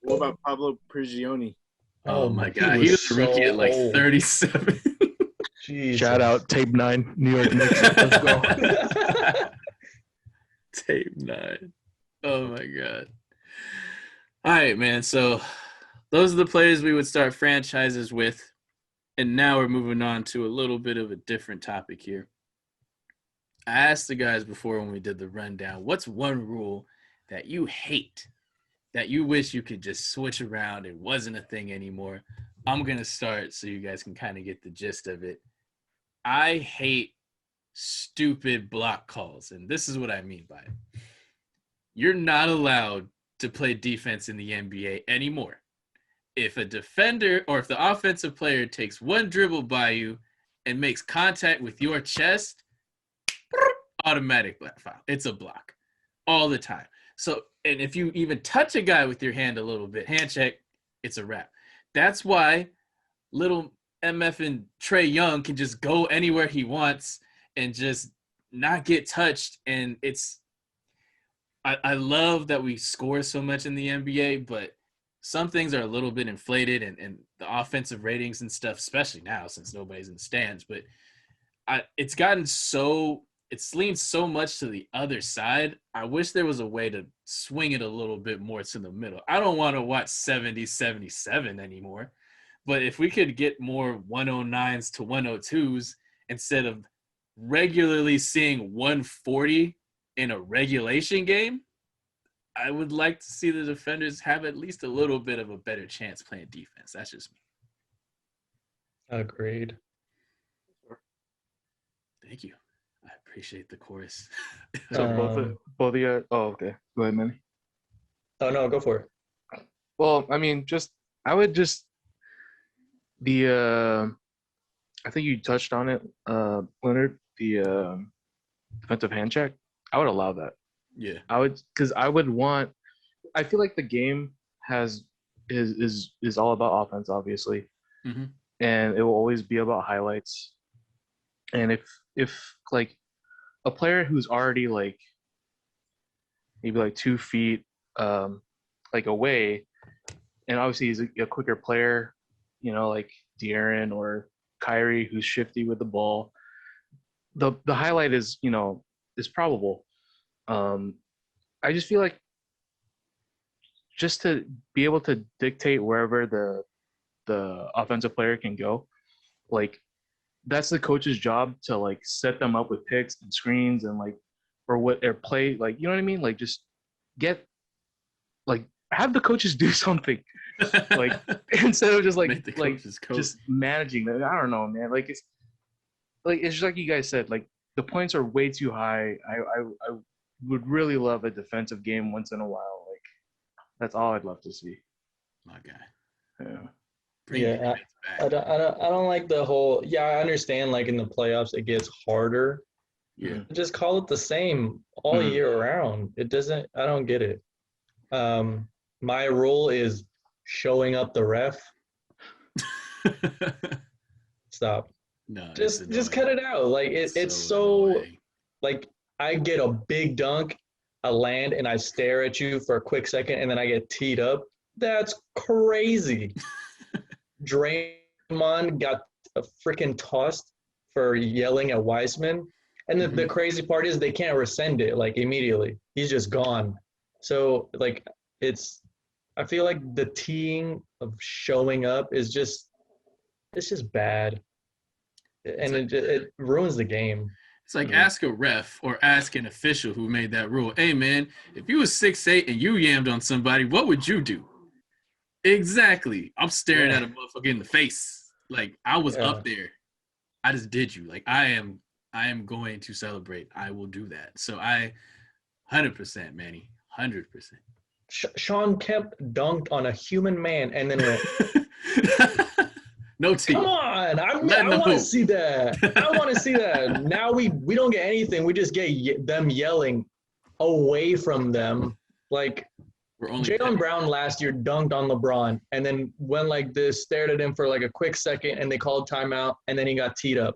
What about Pablo Prigioni? Oh my God, he was a rookie at like 37. Jesus. Shout out Tape 9, New York Knicks. Let's go. Tape 9. Oh my God. All right, man. So those are the players we would start franchises with. And now we're moving on to a little bit of a different topic here. I asked the guys before when we did the rundown, what's one rule that you hate, that you wish you could just switch around, it wasn't a thing anymore? I'm going to start so you guys can kind of get the gist of it. I hate stupid block calls, and this is what I mean by it. You're not allowed to play defense in the NBA anymore. If a defender or if the offensive player takes one dribble by you and makes contact with your chest, automatic black foul. It's a block all the time. So, and if you even touch a guy with your hand a little bit, hand check, it's a wrap. That's why little MF and Trae Young can just go anywhere he wants and just not get touched. And I love that we score so much in the NBA, but some things are a little bit inflated and the offensive ratings and stuff, especially now since nobody's in the stands. But it's leaned so much to the other side. I wish there was a way to swing it a little bit more to the middle. I don't want to watch 70-77 anymore. But if we could get more 109s to 102s instead of regularly seeing 140 in a regulation game, I would like to see the defenders have at least a little bit of a better chance playing defense. That's just me. Agreed. Thank you. I appreciate the chorus. So both of you. Oh, okay. Go ahead, Manny. Oh no, go for it. Well, I mean, I would just I think you touched on it, Leonard. The defensive hand check. I would allow that. Yeah. I would, because I feel like the game is all about offense, obviously, and it will always be about highlights. And if like a player who's already like maybe like 2 feet like away, and obviously he's a quicker player, like De'Aaron or Kyrie, who's shifty with the ball, the highlight is is probable. I just feel like just to be able to dictate wherever the offensive player can go, like that's the coach's job to like set them up with picks and screens and like or what their play, like, you know what I mean? Like just have the coaches do something like instead of just just managing that. I don't know, man. It's just like you guys said, like the points are way too high. I would really love a defensive game once in a while. Like that's all I'd love to see. My guy. Yeah. I don't like the whole. Yeah, I understand. Like in the playoffs, it gets harder. Yeah. Just call it the same all year round. It doesn't. I don't get it. My rule is showing up the ref. Stop. No. Just cut it out. Like it's so like I get a big dunk, I land, and I stare at you for a quick second, and then I get teed up. That's crazy. Draymond got a freaking tossed for yelling at Wiseman. And the crazy part is they can't rescind it like immediately. He's just gone. So like I feel like the teeing of showing up is just bad. And it ruins the game. It's like ask a ref or ask an official who made that rule. Hey man, if you was 6'8" and you yammed on somebody, what would you do? Exactly. I'm staring at a motherfucker in the face. Like I was up there. I just did you. Like I am going to celebrate. I will do that. So 100%, Manny. 100%. Sean Kemp dunked on a human man and then went, no team. Come on. I want to see that. I want to see that. Now we don't get anything. We just get them yelling away from them. Like Jaylen Brown last year dunked on LeBron and then went like this, stared at him for like a quick second, and they called timeout, and then he got teed up.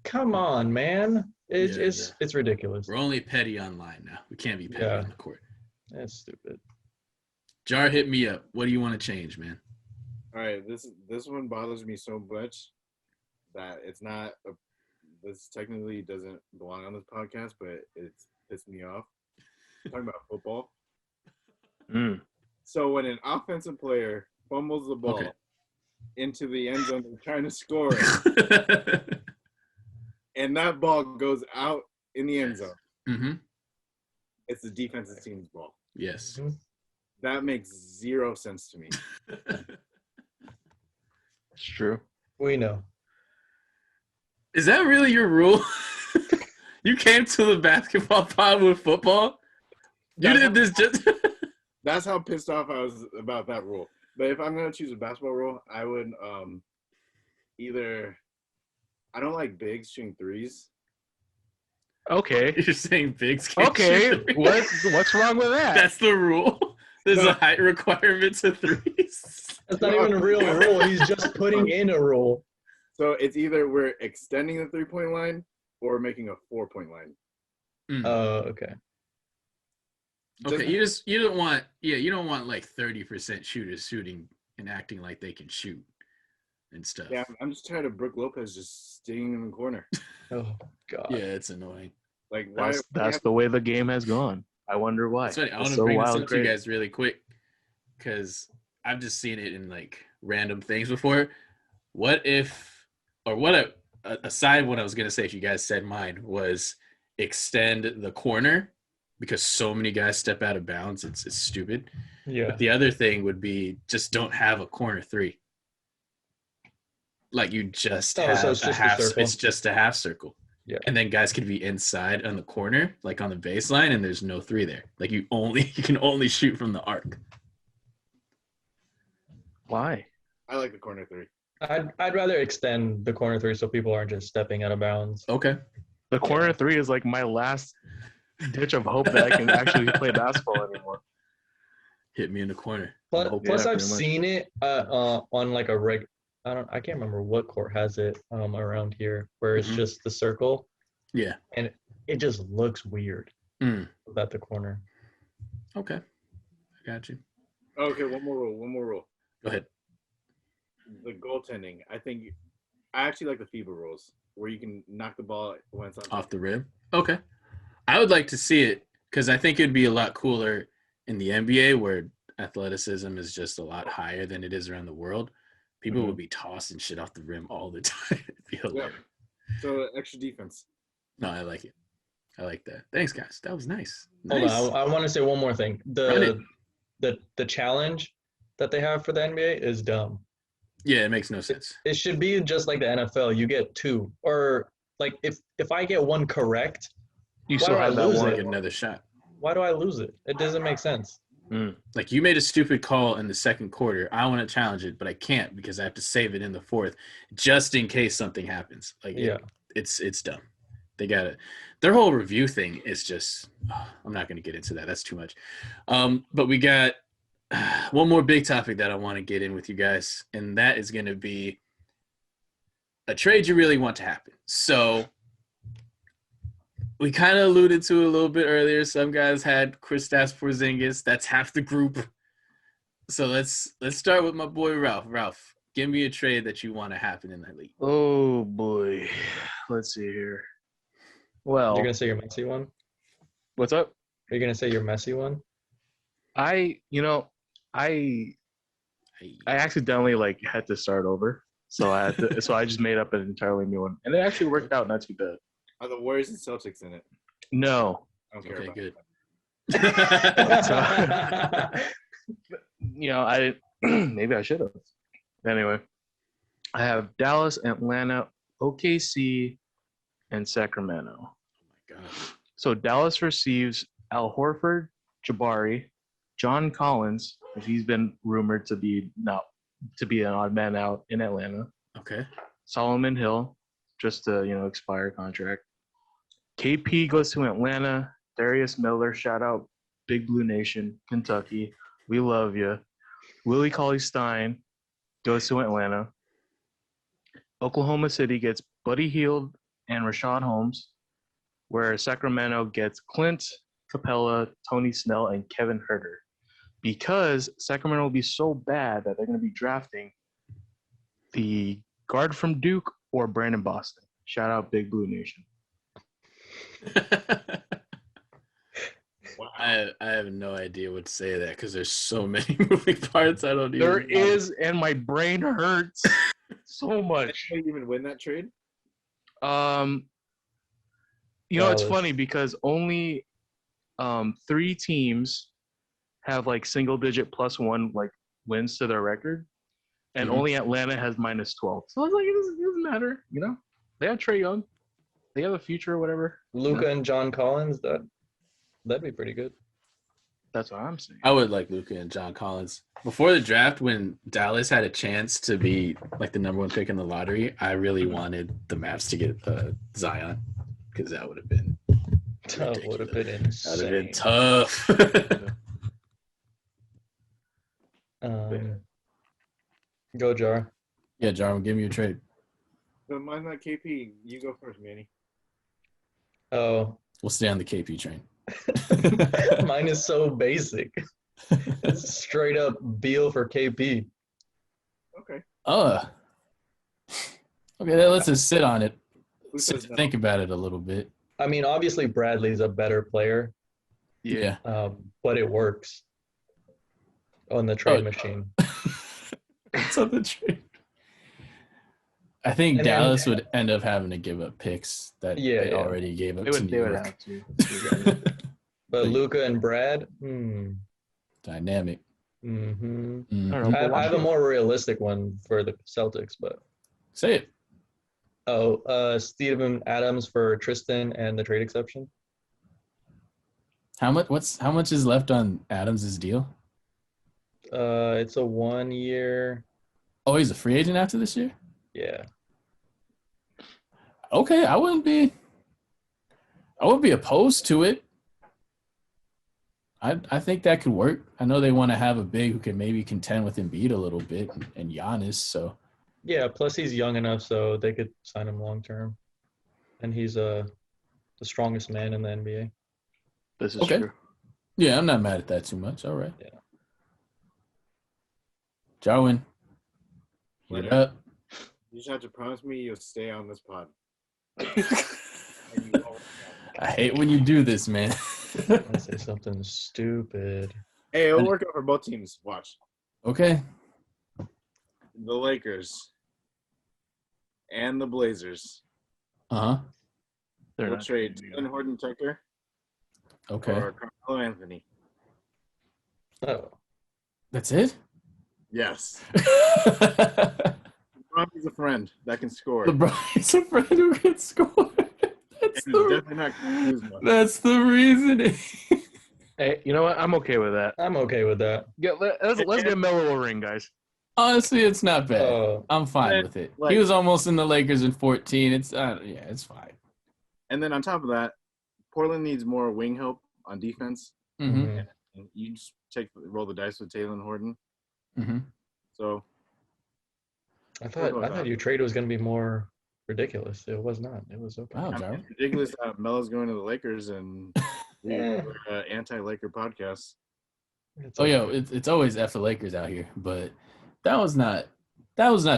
Come on, man. It's ridiculous. We're only petty online now. We can't be petty on the court. That's stupid. Jar, hit me up. What do you want to change, man? All right, this one bothers me so much that this technically doesn't belong on this podcast, but it's pissed me off. I'm talking about football. So when an offensive player fumbles the ball into the end zone, they're trying to score it, and that ball goes out in the end zone. Mm-hmm. It's the defensive team's ball. Yes. That makes zero sense to me. It's true. We know. Is that really your rule? You came to the basketball pod with football? You did this just... That's how pissed off I was about that rule. But if I'm going to choose a basketball rule, I would either – I don't like bigs shooting threes. Okay. You're saying bigs can't Okay. shoot threes? What's wrong with that? That's the rule? There's a height requirement to threes? That's not even a real rule. He's just putting in a rule. So it's either we're extending the 3-point line or making a 4-point line. Okay. Okay, you don't want like 30% shooters shooting and acting like they can shoot and stuff. Yeah, I'm just tired of Brook Lopez just staying in the corner. Oh God. Yeah, it's annoying. Like why? That's the way the game has gone. I wonder why. It's funny. I want to so bring this wild up to you crazy. guys really quick because I've just seen it in like random things before. What if, or what aside what I was gonna say, if you guys said mine was extend the corner because so many guys step out of bounds. It's stupid. Yeah. But the other thing would be just don't have a corner three. Like you just have so it's a just a half. circle. It's just a half circle. Yeah. And then guys could be inside on the corner, like on the baseline, and there's no three there. Like you can only shoot from the arc. Why? I like the corner three. I'd rather extend the corner three so people aren't just stepping out of bounds. Okay. The corner three is like my last ditch of hope that I can actually play basketball anymore. Hit me in the corner. Plus, Yeah, I've pretty much. seen it on like a I can't remember what court has it around here where it's Mhm. just the circle Yeah. and it just looks weird at the corner. Okay. I got you. Okay, one more rule. Go ahead. The goaltending. I actually like the FIBA rules where you can knock the ball when it's on Off the rim. Okay. I would like to see it because I think it'd be a lot cooler in the NBA where athleticism is just a lot higher than it is around the world. People would be tossing shit off the rim all the time. It'd be hilarious. So extra defense. No, I like it. I like that. Thanks, guys. That was nice. Hold Nice. on, I want to say one more thing. Run The challenge that they have for the NBA is dumb. Yeah, it makes no sense. It should be just like the NFL. You get two, or like if I get one correct, You Why still do I have that lose one. it? Get another shot. why do I lose it? It doesn't make sense. Like you made a stupid call in the second quarter. I want to challenge it, but I can't because I have to save it in the fourth just in case something happens. Like Yeah. it's dumb. They got it. Their whole review thing is just I'm not going to get into that. That's too much. But we got one more big topic that I want to get in with you guys, and that is going to be a trade you really want to happen. So we kind of alluded to it a little bit earlier. Some guys had Kristaps Porzingis. That's half the group. So let's start with my boy Ralph. Ralph, give me a trade that you want to happen in that league. Oh boy. Let's see here. Well, You're gonna say your messy one? what's up? Are you gonna say your messy one? I accidentally like had to start over. So I just made up an entirely new one. And it actually worked out not too bad. Are the Warriors and Celtics in it? No. I don't care Okay, about good. I maybe I should have. Anyway, I have Dallas, Atlanta, OKC, and Sacramento. Oh my God. So Dallas receives Al Horford, Jabari, John Collins, if he's been rumored to be an odd man out in Atlanta. Okay. Solomon Hill, just a expire contract. KP goes to Atlanta. Darius Miller, shout out Big Blue Nation, Kentucky. We love you. Willie Cauley-Stein goes to Atlanta. Oklahoma City gets Buddy Hield and Rashad Holmes, where Sacramento gets Clint Capella, Tony Snell, and Kevin Huerter. Because Sacramento will be so bad that they're going to be drafting the guard from Duke or Brandon Boston. Shout out Big Blue Nation. Wow. I have no idea what to say to that because there's so many moving parts. I don't even. There is, and my brain hurts so much. Did you even win that trade? You know, it's Dallas. funny because only 3 teams have like single digit +1 like wins to their record, and only Atlanta has -12. So it's like it doesn't matter, you know. They have Trae Young, they have a future or whatever. Luka and John Collins, that'd be pretty good. That's what I'm saying. I would like Luka and John Collins. Before the draft, when Dallas had a chance to be like the #1 pick in the lottery, I really wanted the Mavs to get Zion because that would have been That would have been insane. that would have been tough. Go Jar. Yeah, Jarwyn, give me your trade. But mine's not KP. You go first, Manny. Oh, We'll stay on the KP train. mine is so basic. It's straight up Beal for KP. Okay. Okay, then let's just sit on it. Who says no? Think about it a little bit. I mean, obviously Bradley's a better player, Yeah. but it works on the trade machine. It's on the trade. I think And then- Dallas would end up having to give up picks that they already gave up to New They would York. have to. But Luka and Brad, Dynamic. mm-hmm. Mm. I don't know. I have a more realistic one for the Celtics, but Say it. Steven Adams for Tristan and the trade exception. How much is left on Adams' deal? It's a 1 year. Oh, he's a free agent after this year? Yeah. Okay, I wouldn't be opposed to it. I think that could work. I know they want to have a big who can maybe contend with Embiid a little bit and Giannis, so Yeah, plus he's young enough so they could sign him long term. And he's the strongest man in the NBA. This is Okay. true. yeah, I'm not mad at that too much. All right. Yeah. Jarwyn. Heat it up. You just have to promise me you'll stay on this pod. I hate when you do this, man. I say something stupid. Hey, it'll work out for both teams. Watch. Okay. The Lakers and the Blazers Uh-huh. They're will not trade gonna do Jalen Horton Tucker Okay. or Carmelo Anthony. Oh. That's it? Yes. LeBron is a friend that can score. LeBron is a friend who can score. That's And he's definitely not Kuzma. That's the reasoning. Hey, you know what? I'm okay with that. I'm okay with that. Let's get Melo a ring, guys. Honestly, it's not bad. Oh. I'm fine And, with it. like- He was almost in the Lakers in 14. It's it's fine. And then on top of that, Portland needs more wing help on defense. Mm-hmm. And you just roll the dice with Taylor and Horton. Mm-hmm. So I thought your trade was going to be more ridiculous. It was not. It was okay. Wow, I mean, Jarwyn. it's ridiculous that Melo's going to the Lakers and Yeah. anti-Laker podcast. It's Oh, okay. yeah, it's always F the Lakers out here, but that was not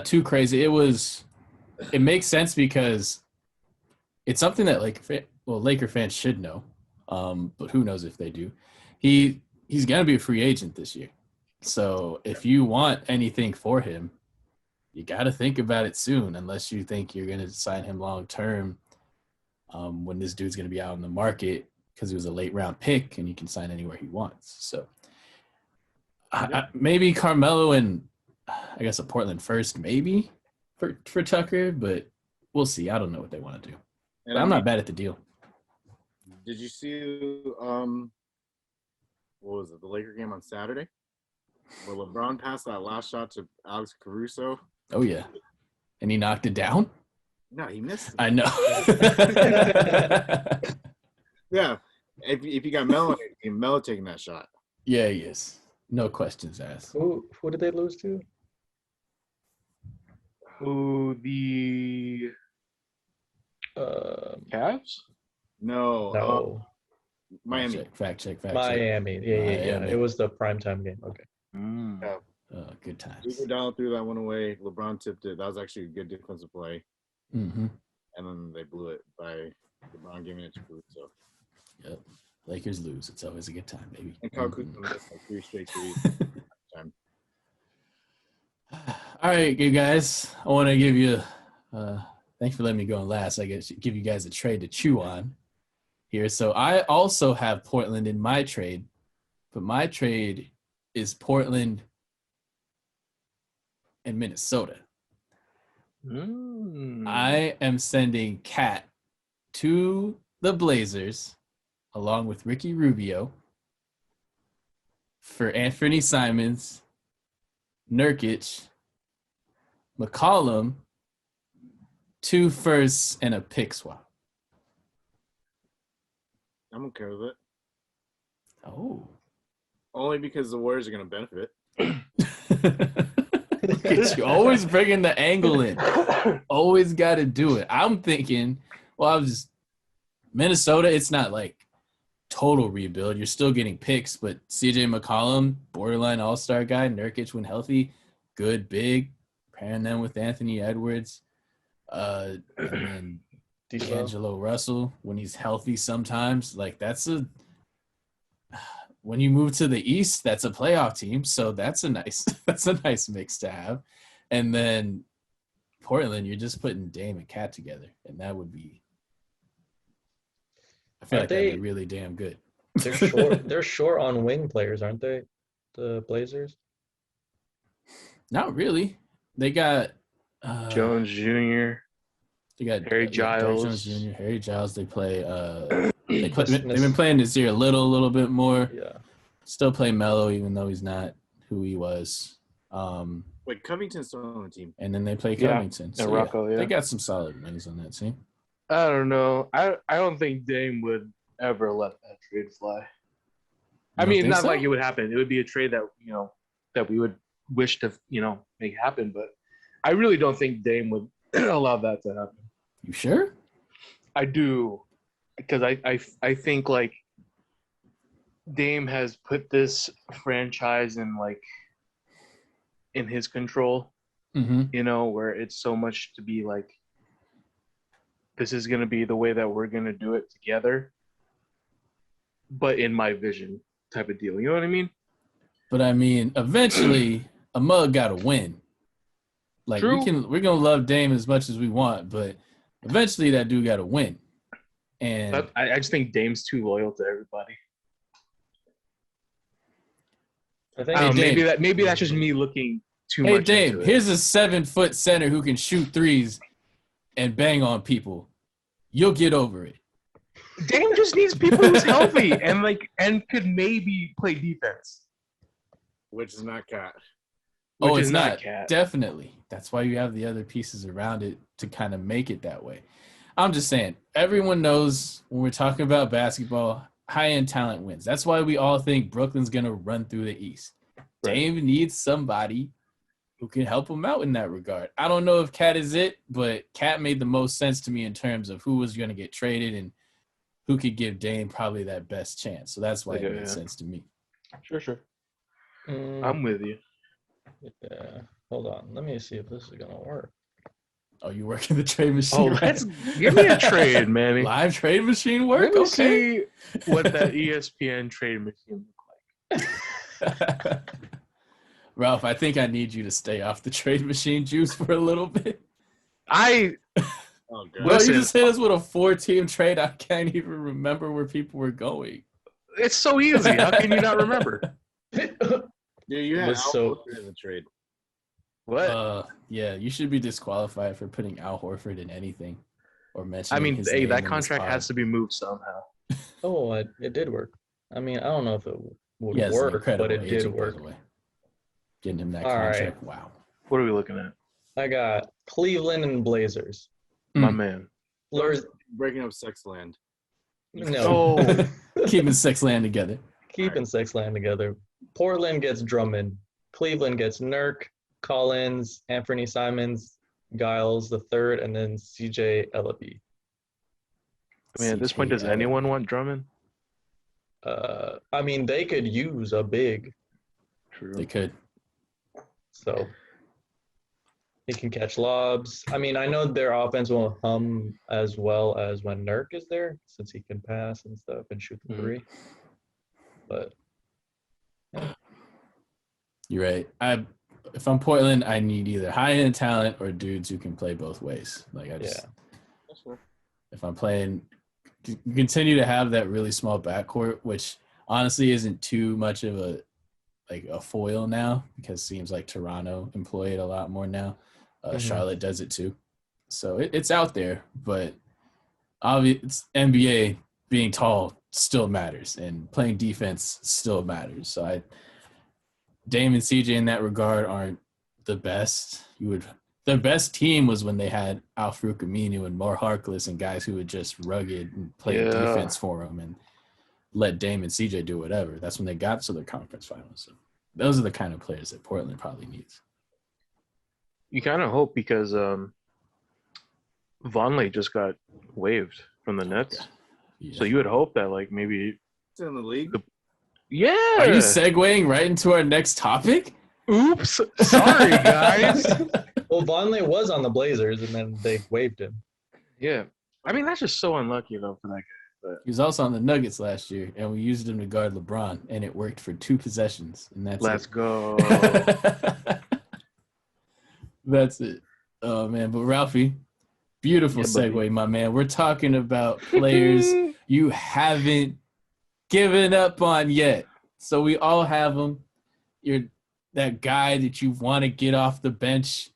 too crazy. It makes sense because it's something that Laker fans should know, but who knows if they do. He's gonna be a free agent this year, so if you want anything for him, you got to think about it soon, unless you think you're gonna sign him long term. When this dude's gonna be out in the market because he was a late round pick and you can sign anywhere he wants, so. Maybe Carmelo and I guess a Portland first, maybe for Tucker, but we'll see. I don't know what they want to do. And But I'm not bad at the deal. Did you see what was it? The Laker game on Saturday, where LeBron passed that last shot to Alex Caruso. Oh yeah, and he knocked it down. No, he missed it. I know. Yeah, if you got Melo, Melo taking that shot. Yeah, he is. No questions asked. Who did they lose to? Ooh, the Cavs? No, No, Miami. Fact check. Miami. Yeah. Miami. It was the primetime game. Okay. Good times. Iguodala threw that one away. LeBron tipped it. That was actually a good defensive play. Mm-hmm. And then they blew it by LeBron giving it to Caruso. Yep. Lakers lose. It's always a good time, baby. And Kyle Kuzma missed like 3 straight threes. Time. All right, you guys. I want to give you thanks for letting me go in last. I guess give you guys a trade to chew on. here. So I also have Portland in my trade, but my trade is Portland and Minnesota. I am sending Cat to the Blazers along with Ricky Rubio for Anthony Simons, Nurkic, McCollum, 2 firsts, and a pick swap. I'm okay with it. Oh. Only because the Warriors are going to benefit. Look at you, always bringing the angle in. Always got to do it. I'm thinking, Minnesota, it's not like total rebuild. You're still getting picks, but CJ McCollum, borderline all-star guy, Nurkic when healthy, good, big, pairing them with Anthony Edwards, and then D'Angelo Russell when he's healthy sometimes. Like, when you move to the East, that's a playoff team. So that's a nice mix to have. And then Portland, you're just putting Dame and Cat together. And that would be, I feel like that'd be really damn good. They're short on wing players, aren't they? The Blazers? Not really. They got Jones Jr. They got Harry Giles. Jones Jr., Harry Giles. They play they've been playing this year a little bit more. Yeah. Still play Melo, even though he's not who he was. Wait, Covington's still on the team. And then they play Covington. And Rocco, yeah. They got some solid wings on that team. I don't know. I don't think Dame would ever let that trade fly. I mean, not like it would happen. It would be a trade that, that we would wish to, make happen. But I really don't think Dame would allow that to happen. You sure? I do. Because I think, like, Dame has put this franchise in his control, where it's so much to be like, this is going to be the way that we're going to do it together, but in my vision type of deal. You know what I mean? But I mean, eventually a mug got to win. Like, True. we're going to love Dame as much as we want, but eventually that dude got to win. And I just think Dame's too loyal to everybody. I think maybe that's just me looking too much. Hey, Dame, into it. here's a 7-foot center who can shoot threes and bang on people. You'll get over it. Dame just needs people who's healthy and could maybe play defense. Which is not Cat. Oh, it's not. Definitely. That's why you have the other pieces around it to kind of make it that way. I'm just saying, everyone knows when we're talking about basketball, high-end talent wins. That's why we all think Brooklyn's going to run through the East. Right. Dame needs somebody who can help him out in that regard. I don't know if Cat is it, but Cat made the most sense to me in terms of who was going to get traded and who could give Dame probably that best chance. So that's why it made sense to me. Sure. I'm with you. Yeah. Hold on. Let me see if this is going to work. Oh, you working the trade machine? Oh, give me a trade, Manny. Live trade machine work? Let me see what that ESPN trade machine look like. Ralph, I think I need you to stay off the trade machine juice for a little bit. Oh, God. Well, you just hit us with a 4-team trade. I can't even remember where people were going. It's so easy. How can you not remember? Yeah, you had in the trade. What? Yeah, you should be disqualified for putting Al Horford in anything or mentioning his name that contract has to be moved somehow. Oh, it did work. I mean, I don't know if it would work, but it did work. Getting him that contract. Right. Wow. What are we looking at? I got Cleveland and Blazers. My man. Breaking up Sexland. No. Oh. Keeping Sexland together. Keeping Sexland together. Portland gets Drummond. Cleveland gets Nurk, Collins, Anthony Simons, Giles the third, and then CJ Ellaby. I mean, at this point, does anyone want Drummond? I mean, they could use a big. True. They could. So he can catch lobs. I mean, I know their offense will hum as well as when Nurk is there, since he can pass and stuff and shoot the three. But yeah. You're right. If I'm Portland, I need either high-end talent or dudes who can play both ways. Like, if I'm playing continue to have that really small backcourt, which honestly isn't too much of a foil now, because it seems like Toronto employ it a lot more now. Charlotte does it too. So it's out there, but obviously NBA, being tall still matters, and playing defense still matters. So Dame and CJ in that regard aren't the best. Their best team was when they had Al-Farouq Aminu and Mo Harkless and guys who were just rugged and played defense for them and let Dame and CJ do whatever. That's when they got to their conference finals. So those are the kind of players that Portland probably needs. You kind of hope, because Vonleh just got waived from the Nets. Yeah. So you would hope that maybe it's in the league. Yeah. Are you segueing right into our next topic? Oops. Sorry, guys. Well, Vonleh was on the Blazers, and then they waived him. Yeah. I mean, that's just so unlucky, though, for that guy. But he was also on the Nuggets last year, and we used him to guard LeBron, and it worked for 2 possessions. And Let's go. That's it. Oh, man. But, Ralphie, beautiful segue, my man. We're talking about players you haven't given up on yet. So we all have them. You're that guy that you want to get off the bench,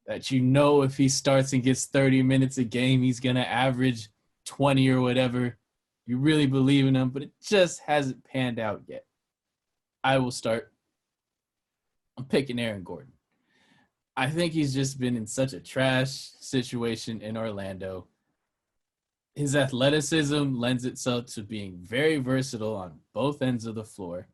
that you know if he starts and gets 30 minutes a game, he's going to average 20 or whatever. You really believe in him, but it just hasn't panned out yet. I will start. I'm picking Aaron Gordon. I think he's just been in such a trash situation in Orlando. His athleticism lends itself to being very versatile on both ends of the floor.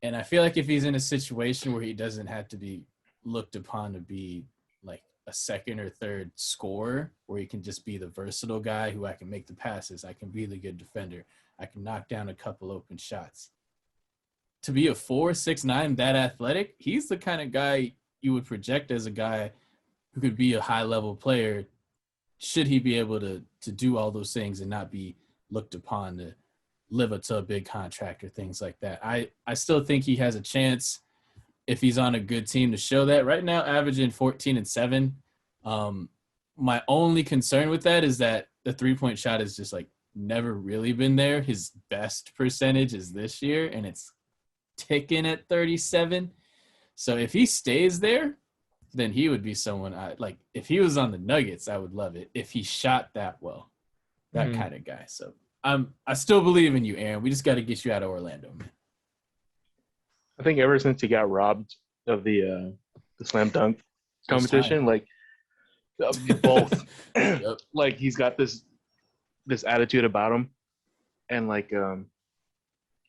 And I feel like if he's in a situation where he doesn't have to be looked upon to be like a second or third scorer, where he can just be the versatile guy who I can make the passes, I can be the good defender, I can knock down a couple open shots. To be a 4'6'9", that athletic, he's the kind of guy you would project as a guy who could be a high-level player, should he be able to do all those things and not be looked upon to live up to a big contract or things like that. I still think he has a chance if he's on a good team to show that. Right now, averaging 14 and 7. My only concern with that is that the three-point shot has just never really been there. His best percentage is this year, and it's ticking at 37. So if he stays there, then he would be someone if he was on the Nuggets, I would love it. If he shot that well, that kind of guy. So I still believe in you, Aaron. We just got to get you out of Orlando, man. I think ever since he got robbed of the slam dunk competition, both, yep. He's got this attitude about him, and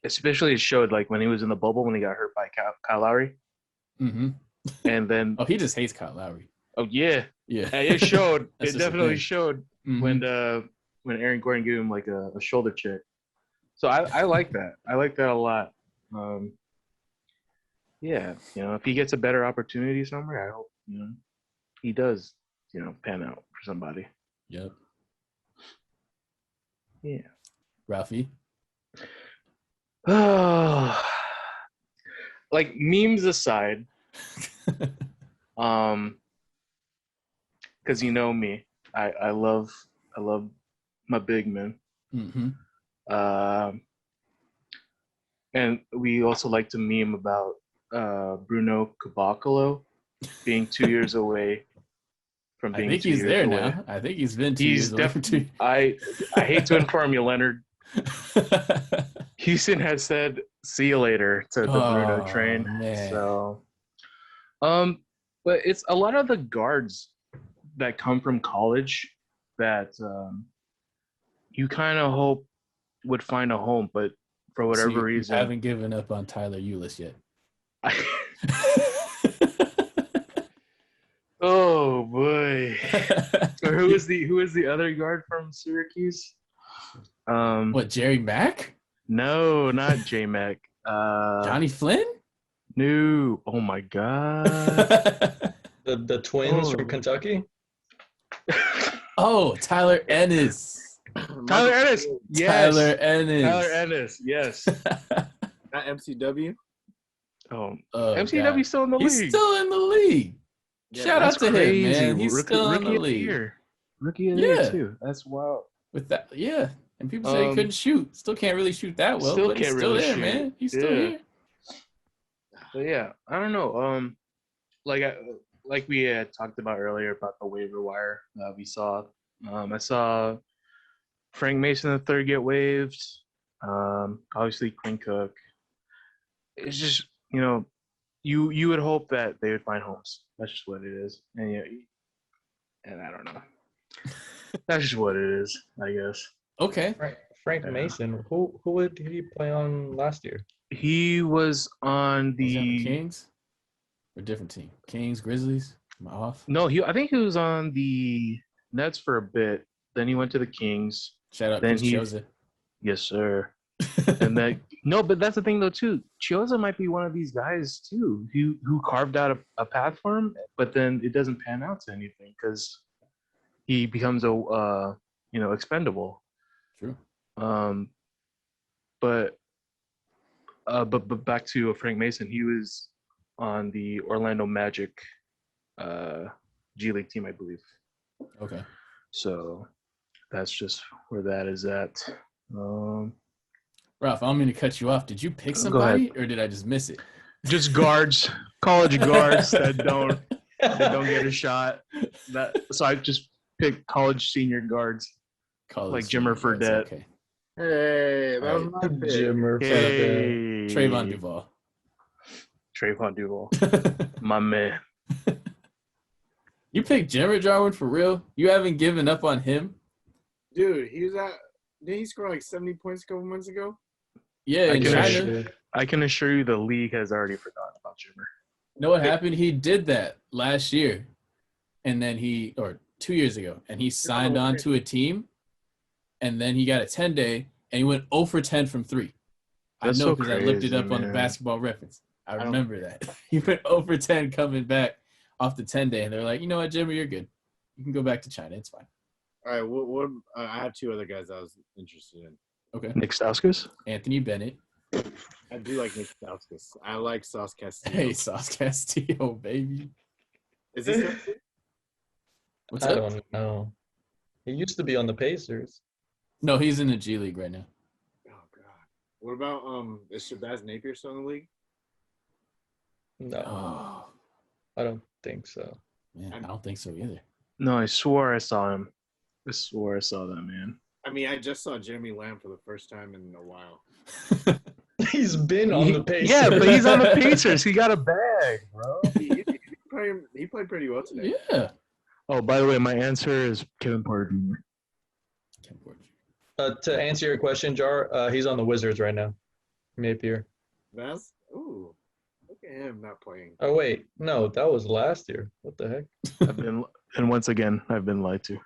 especially it showed when he was in the bubble when he got hurt by Kyle Lowry. Mm-hmm. And then he just hates Kyle Lowry. Oh yeah. It showed. It definitely showed when Aaron Gordon gave him a shoulder check. So I like that. I like that a lot. Yeah, if he gets a better opportunity somewhere, I hope he does pan out for somebody. Yep. Yeah. Ralphie. Oh. Memes aside, because you know me, I love my big men. Mm-hmm. And we also like to meme about Bruno Caboclo being 2 years away from being. I think he's there away. Now. I think he's been 2 years away. I hate to inform you, Leonard. Houston has said see you later to the Bruno train. Man. So, but it's a lot of the guards that come from college that you kind of hope would find a home, but for whatever reason, I haven't given up on Tyler Ulis yet. Oh boy! Who is the other guard from Syracuse? What, Jerry Mack? No, not J Mac. Johnny Flynn? No. Oh my God. the twins from Kentucky? Oh, Tyler Ennis. Tyler Ennis. Yes. Tyler Ennis. Yes. Not MCW. Oh, MCW still in the league. He's still in the league. Yeah, shout out to him, man. He's still in the league. Rookie of the year too. That's wild. With that, yeah. And people say he couldn't shoot. Still can't really shoot that well. Still but he's can't still really there, shoot. man. He's still Yeah. here. But yeah, I don't know. Like we had talked about earlier about the waiver wire we saw. I saw Frank Mason III get waived. Obviously Quinn Cook. It's just, you know, you would hope that they would find homes. That's just what it is. And yeah, and I don't know. That's just what it is, I guess. Okay. Frank Mason. Who would he play on last year? He was on Was he on the the Kings? Or different team? Kings, Grizzlies? Am I off? No, I think he was on the Nets for a bit. Then he went to the Kings. Shout out Then Chris Joseph. Yes, sir. And that no, but that's the thing though too. Chioza might be one of these guys too who carved out a path for him, but then it doesn't pan out to anything because he becomes a expendable. True. But back to Frank Mason, he was on the Orlando Magic G League team, I believe. Okay. So that's just where that is at. Ralph, I don't mean to cut you off. Did you pick somebody or did I just miss it? Just guards, college guards that don't get a shot. So I just picked college senior guards like Jimmer Fredette. Okay. Hey, that was my pick. Jimmer Hey. Trayvon Duval. Trayvon Duval. My man. You picked Jimmer Jarwyn for real? You haven't given up on him? Dude, didn't he score like 70 points a couple months ago? Yeah, in China. I can assure you the league has already forgotten about Jimmer. Know what happened? He did that last year. And then 2 years ago. And he signed on to a team. And then he got a 10-day. And he went 0 for 10 from 3. That's I know so because I looked it up on the man. Basketball Reference. I remember that. He went 0 for 10 coming back off the 10-day. And they're like, you know what, Jimmer, you're good. You can go back to China. It's fine. All right, what I have two other guys I was interested in. Okay. Nick Stauskas? Anthony Bennett. I do like Nick Stauskas. I like Sauce Castillo. Hey, Sauce Castillo, baby. Is he still? What's I up? don't know. He used to be on the Pacers. No, he's in the G League right now. Oh God. What about is Shabazz Napier still in the league? No, Oh, I don't think so. man, I don't think so either. No, I swore I saw him. I swore I saw that man. I mean, I just saw Jeremy Lamb for the first time in a while. He's been on the Pacers. Yeah, but he's on the Pacers. He got a bag, bro. He played pretty well today. Yeah. Oh, by the way, my answer is Kevin Porter Jr. To answer your question, Jar, he's on the Wizards right now. Napier. Vaz? Ooh. Look at him not playing. Oh wait, no, that was last year. What the heck? Once again, I've been lied to.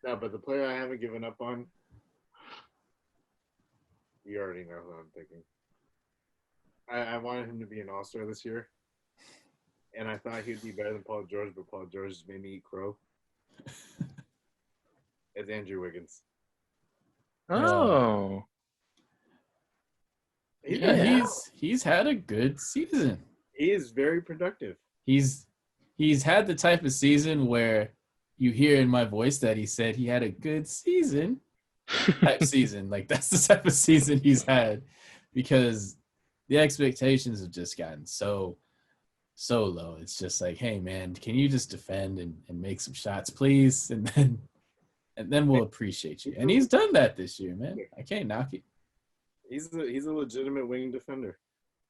No, but the player I haven't given up on, you already know who I'm picking. I wanted him to be an all-star this year, and I thought he'd be better than Paul George, but Paul George just made me eat crow. It's Andrew Wiggins. Oh. Yeah, he's had a good season. He is very productive. He's had the type of season where you hear in my voice that he said he had a good season type season. Like that's the type of season he's had because the expectations have just gotten so low. It's just like, hey man, can you just defend and make some shots, please? And then we'll appreciate you. And he's done that this year, man. I can't knock it. He's a legitimate wing defender.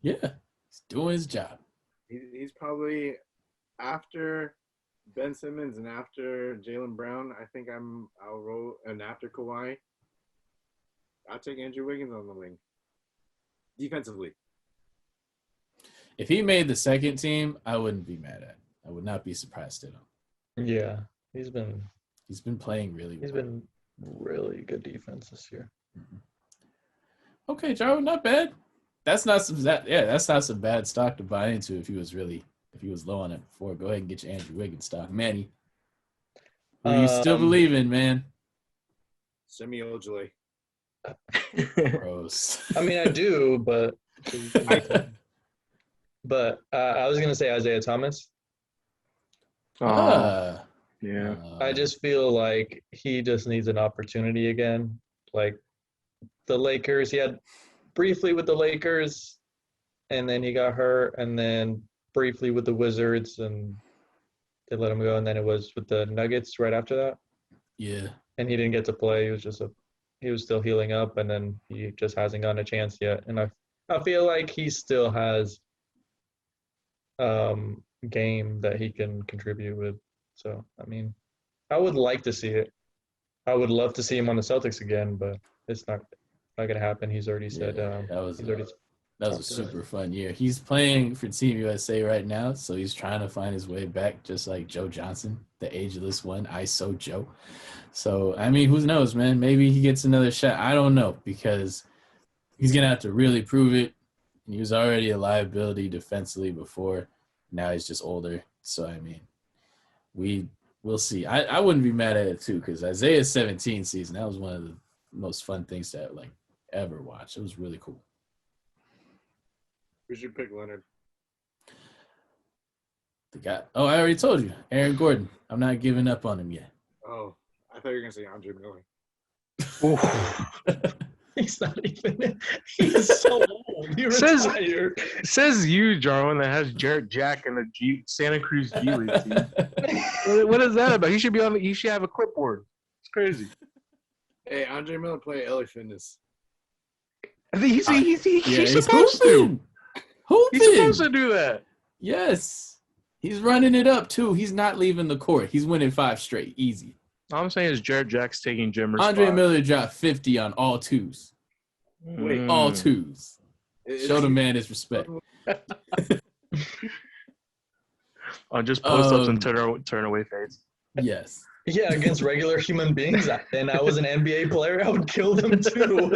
Yeah, he's doing his job. He's probably after Ben Simmons and after Jaylen Brown. I think I'll roll, and after Kawhi, I'll take Andrew Wiggins on the wing. Defensively. If he made the second team, I wouldn't be mad at him. I would not be surprised at him. Yeah, he's been playing really well. He's been really good defense this year. Mm-hmm. Okay, Jarwyn, not bad. That's not some bad stock to buy into if he was low on it before. Go ahead and get your Andrew Wiggins stock. Manny, who you still believe in, man? Semi Ojale. Gross. I mean, I do, but I was gonna say Isaiah Thomas. Yeah. I just feel like he just needs an opportunity again. Like the Lakers, he had briefly with the Lakers, and then he got hurt, and then briefly with the Wizards, and they let him go, and then it was with the Nuggets right after that. Yeah. And he didn't get to play. He was still healing up, and then he just hasn't gotten a chance yet. And I feel like he still has game that he can contribute with. So I mean, I would like to see it. I would love to see him on the Celtics again, but it's not gonna happen. He's already said that was he's already that was a super fun year. He's playing for Team USA right now, so he's trying to find his way back, just like Joe Johnson, the ageless one, ISO Joe. So I mean, who knows, man? Maybe he gets another shot. I don't know, because he's gonna have to really prove it. He was already a liability defensively before. Now he's just older. So I mean, we'll see. I wouldn't be mad at it too, because Isaiah's 17 season, that was one of the most fun things to like ever watch. It was really cool. We should pick Leonard. The guy. Oh, I already told you, Aaron Gordon. I'm not giving up on him yet. Oh, I thought you were gonna say Andre Miller. He's not even. He's so old. He retired. Says you, Jarwyn, that has Jarrett Jack and the Santa Cruz G League team. What is that about? He should be on. He should have a clipboard. It's crazy. Hey, Andre Miller play LA Fitness. I think he's he's supposed to. Hooping. He's supposed to do that. Yes. He's running it up, too. He's not leaving the court. He's winning 5 straight. Easy. All I'm saying is Jarrett Jack's taking Jimmer's Andre spot. Miller dropped 50 on all twos. Wait. All twos. Show the man his respect. On just post-ups and turn away fades. Yes. Yeah, against regular human beings. And I was an NBA player, I would kill them too.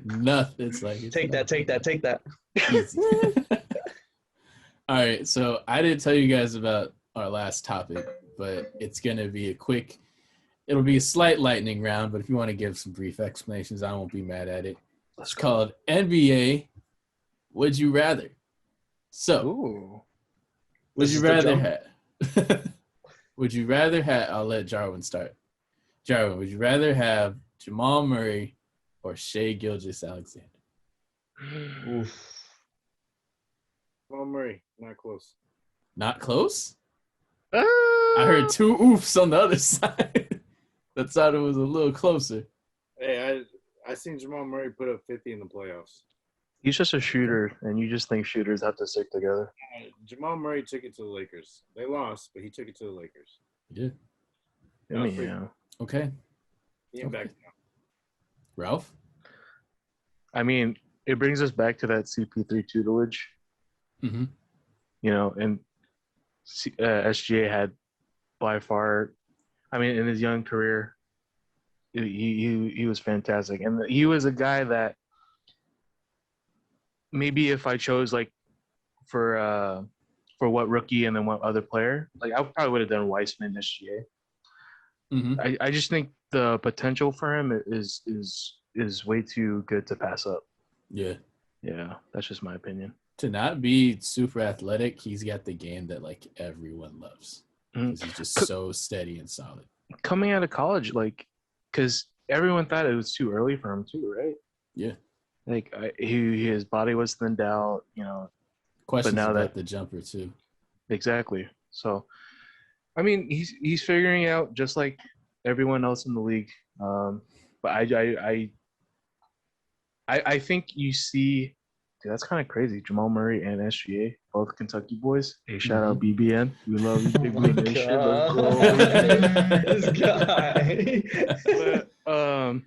Nothing. It's like Take that. Easy. All right, so I didn't tell you guys about our last topic, but it's going to be it'll be a slight lightning round, but if you want to give some brief explanations, I won't be mad at it. It's called NBA Would You Rather. So, would you rather have, I'll let Jarwyn start. Jarwyn, would you rather have Jamal Murray or Shai Gilgeous-Alexander? Oof. Jamal Murray, not close. Not close? I heard 2 oofs on the other side. That thought it was a little closer. Hey, I seen Jamal Murray put up 50 in the playoffs. He's just a shooter, and you just think shooters have to stick together. Jamal Murray took it to the Lakers. They lost, but he took it to the Lakers. Yeah. I mean, yeah. Okay. He ain't back now. Ralph? I mean, it brings us back to that CP3 tutelage. Mm-hmm. You know, and SGA had by far, I mean, in his young career, he was fantastic. And he was a guy that maybe if I chose like for what rookie and then what other player, like I probably would have done Weissman and SGA. Mm-hmm. I just think the potential for him is way too good to pass up. Yeah. Yeah, that's just my opinion. To not be super athletic, he's got the game that like everyone loves. Because he's just so steady and solid. Coming out of college, like, because everyone thought it was too early for him too, right? Yeah. Like his body was thinned out, you know. Questions now about the jumper too. Exactly. So, I mean, he's figuring it out just like everyone else in the league. But I think you see, dude, that's kind of crazy. Jamal Murray and SGA, both Kentucky boys. Hey, shout out BBN. We love you, Big Blue Nation. Let's go. This guy. But,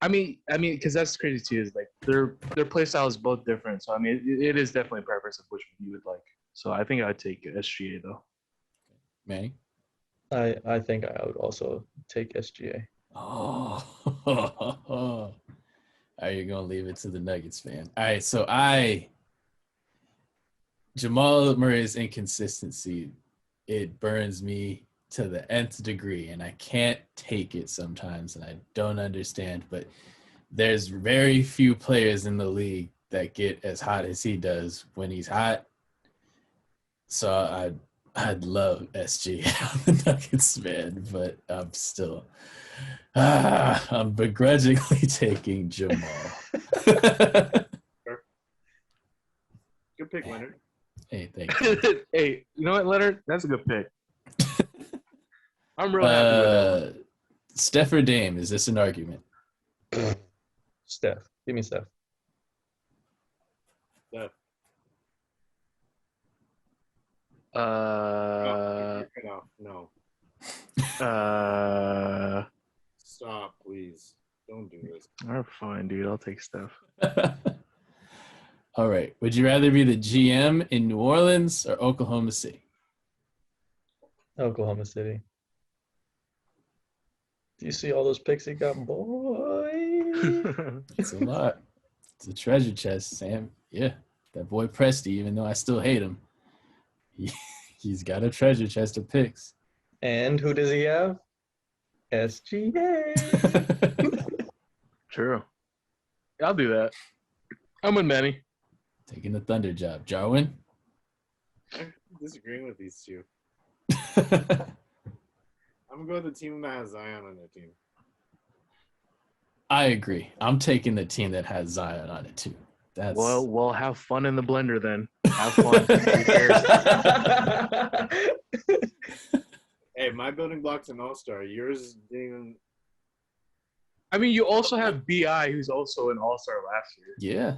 I mean, because that's crazy too. Is like their play style is both different. So I mean, it is definitely a preference of which one you would like. So I think I'd take SGA though. Manny? I think I would also take SGA. Oh. Are you gonna leave it to the Nuggets, fan? All right, so Jamal Murray's inconsistency, it burns me to the nth degree, and I can't take it sometimes, and I don't understand. But there's very few players in the league that get as hot as he does when he's hot. And when he's cold, he's just a So I'd love SG on the Nuggets, man, but I'm begrudgingly taking Jamal. Good pick, Leonard. Hey, thank you. Hey, you know what, Leonard? That's a good pick. I'm real happy with that one. Steph or Dame? Is this an argument? Steph. Give me Steph. Steph. No. Stop, please. Don't do this. All right, fine, dude. I'll take Steph. All right. Would you rather be the GM in New Orleans or Oklahoma City? Oklahoma City. Do you see all those picks he got, boy? It's a lot. It's a treasure chest, Sam. Yeah. That boy Presti, even though I still hate him, he's got a treasure chest of picks. And who does he have? SGA. True. I'll do that. I'm with Manny. Taking the Thunder job. Jarwyn? I'm disagreeing with these two. I'm going to go with the team that has Zion on their team. I agree. I'm taking the team that has Zion on it too. That's Well, have fun in the blender then. Have fun. Who cares? Hey, my building block's an all-star. Yours didn't. I mean, you also have BI, who's also an all-star last year. Yeah.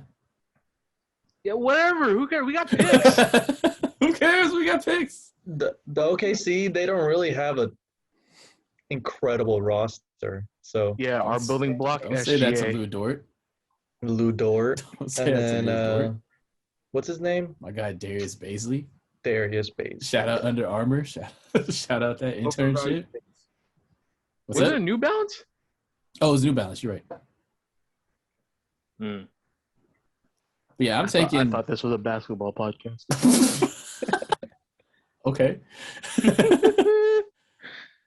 Yeah, whatever. Who cares? We got picks. Who cares? We got picks. The OKC, they don't really have a incredible roster. So Yeah, our building block. Don't SGA. say that to Lou Dort. Lou Dort. Don't say that to Lou Dort. What's his name? My guy Darius Baisley. Darius Bates. Shout out Under Armour. Shout out that internship. What's Was that? it a New Balance? Oh, it was New Balance. You're right. Hmm. But yeah, I thought this was a basketball podcast. Okay.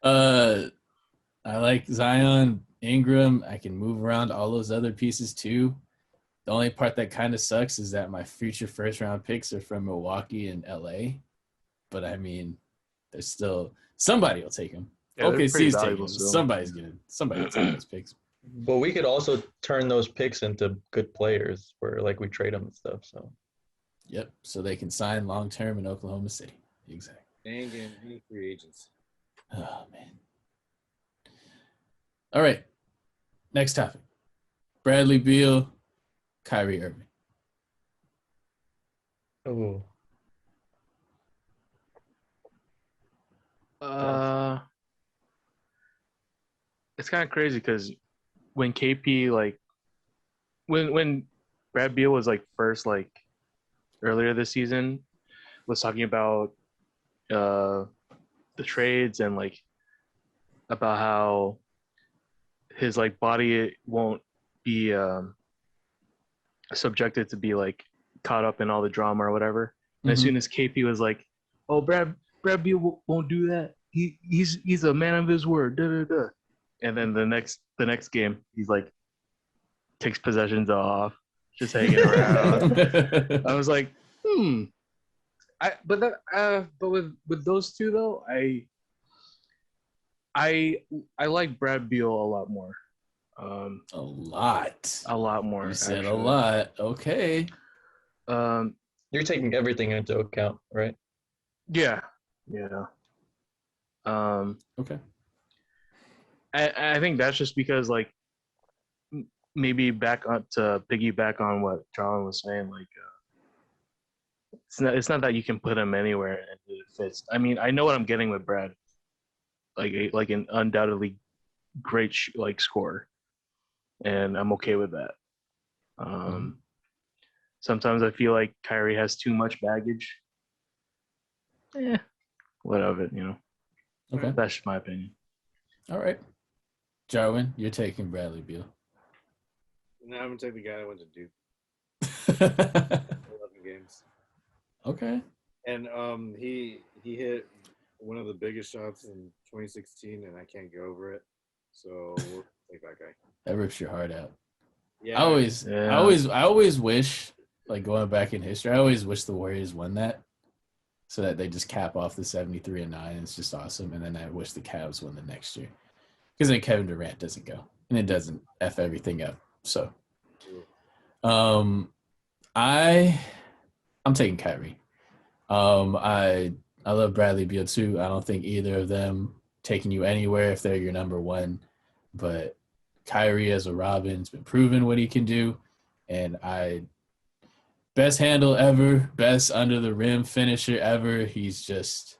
I like Zion, Ingram. I can move around all those other pieces too. The only part that kind of sucks is that my future first round picks are from Milwaukee and LA. But I mean, there's still somebody will take them. Yeah, they're pretty OKC's taking valuable them. still. Somebody will take those picks. But we could also turn those picks into good players where like we trade them and stuff. So Yep. So they can sign long term in Oklahoma City. Exactly. And getting any free agents. Oh man. All right. Next topic. Bradley Beal, Kyrie Irving. oh, It's kind of crazy because when KP when Brad Beal was first earlier this season was talking about the trades and about how his body won't be subjected to be caught up in all the drama or whatever. And as soon as KP was like, "Oh, Brad Beal won't do that. He's a man of his word." Da, da, da. And then the next game, he's takes possessions off, just hanging around. I was like, But with those two though, I like Brad Beal a lot more. A lot more. You said actually. a lot. Okay. you're taking everything into account, right? Yeah. Okay. I think that's just because maybe to piggyback on what Jarwyn was saying, it's not that you can put him anywhere and it fits. I mean, I know what I'm getting with Brad, like an undoubtedly great scorer, and I'm okay with that. Sometimes I feel like Kyrie has too much baggage. What of it, Okay. That's just my opinion. All right. Jarwyn, you're taking Bradley Beal. No, I'm going to take the guy that went to Duke. 11 games. Okay. And he hit one of the biggest shots in 2016, and I can't get over it. So we'll take that guy. That rips your heart out. Yeah. I always wish, going back in history, I always wish the Warriors won that. so that they just cap off the 73-9. It's just awesome. And then I wish the Cavs win the next year because then Kevin Durant doesn't go and it doesn't F everything up. So, I'm taking Kyrie. I love Bradley Beal too. I don't think either of them taking you anywhere if they're your number one, but Kyrie as a Robin's been proven what he can do, and best handle ever, best under the rim finisher ever. He's just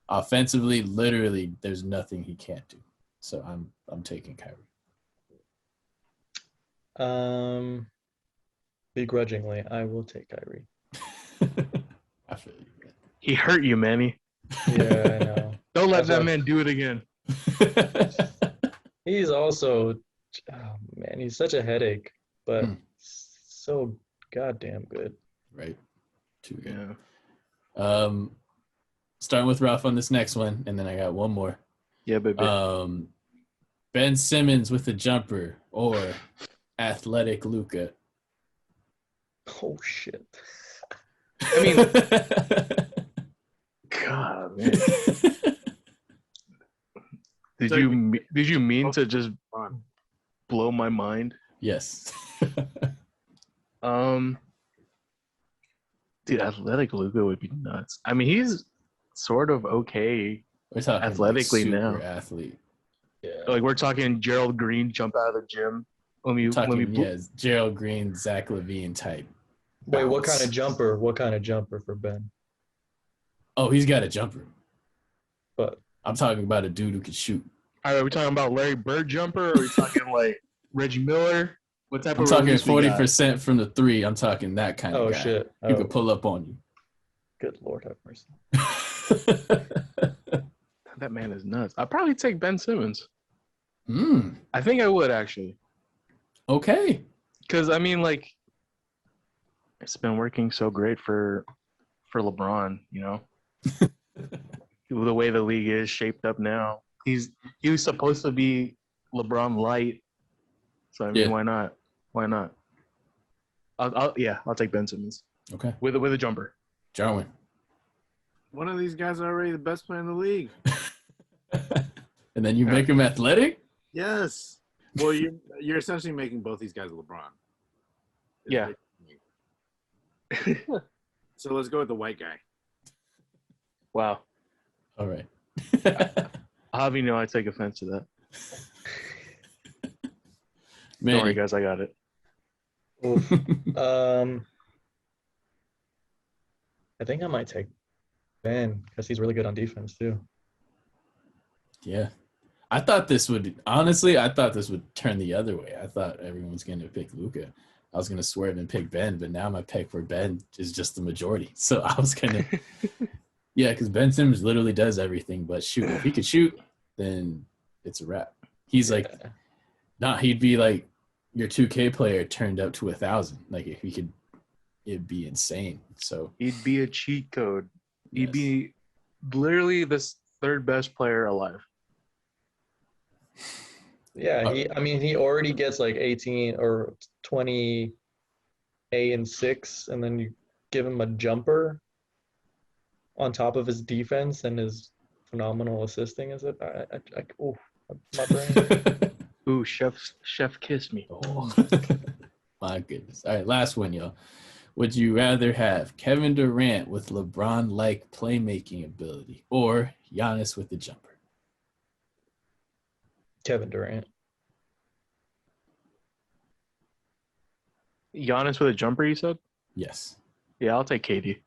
offensively, literally, there's nothing he can't do. So I'm taking Kyrie. Begrudgingly, I will take Kyrie. I feel you. He hurt you, Manny. Yeah, I know. Don't let that man do it again. He's also, man, he's such a headache, but so goddamn good. Right. Too good. Yeah. Starting with Ralph on this next one, and then I got one more. Yeah, baby. Ben Simmons with a jumper or athletic Luka. Oh shit. I mean, God, man. Did you mean to just blow my mind? Yes. Dude, athletic Luka would be nuts. I mean, he's sort of okay We're talking athletically like now. super athlete. Yeah. Like we're talking Gerald Green jump out of the gym. Gerald Green, Zach LaVine type. Wait, what bounce. kind of jumper? What kind of jumper for Ben? Oh, he's got a jumper. But I'm talking about a dude who can shoot. All right, are we talking about Larry Bird jumper? Or are we talking like Reggie Miller? What type I'm of talking release we got? 40% from the three. I'm talking that kind of guy. Oh shit! Who could pull up on you. Good Lord have mercy. That man is nuts. I'd probably take Ben Simmons. I I think I would actually. Okay. Because I mean, like, it's been working so great for LeBron, you know. The way the league is shaped up now, he was supposed to be LeBron light. So I mean, Yeah. why not? Why not? I'll take Ben Simmons. Okay. With a jumper. Jarwyn. One of these guys are already the best player in the league. And then you make him athletic? Yes. Well, you're essentially making both these guys LeBron. Yeah. So let's go with the white guy. Wow. All right. I'll have you know I take offense to that. Man, Don't worry, guys, I got it. Oof. I think I might take Ben because he's really good on defense too. yeah. I thought this would turn the other way. I thought everyone's going to pick Luka. I was going to swerve and pick Ben, but now my pick for Ben is just the majority. So I was going to, yeah, because Ben Simmons literally does everything but shoot. If he could shoot, then it's a wrap. He's like, he'd be like your 2K player turned up to 1,000. Like if he could, it'd be insane. So He'd be a cheat code. He'd yes. be literally the third best player alive. Yeah, he already gets like 18 or 28 and 6, and then you give him a jumper on top of his defense and his phenomenal assisting. Is it? My brain. Ooh, chef kissed me. Oh, my goodness. All right, last one, y'all. Would you rather have Kevin Durant with LeBron-like playmaking ability or Giannis with the jumper? Kevin Durant. Giannis with a jumper, you said? Yes. Yeah, I'll take KD.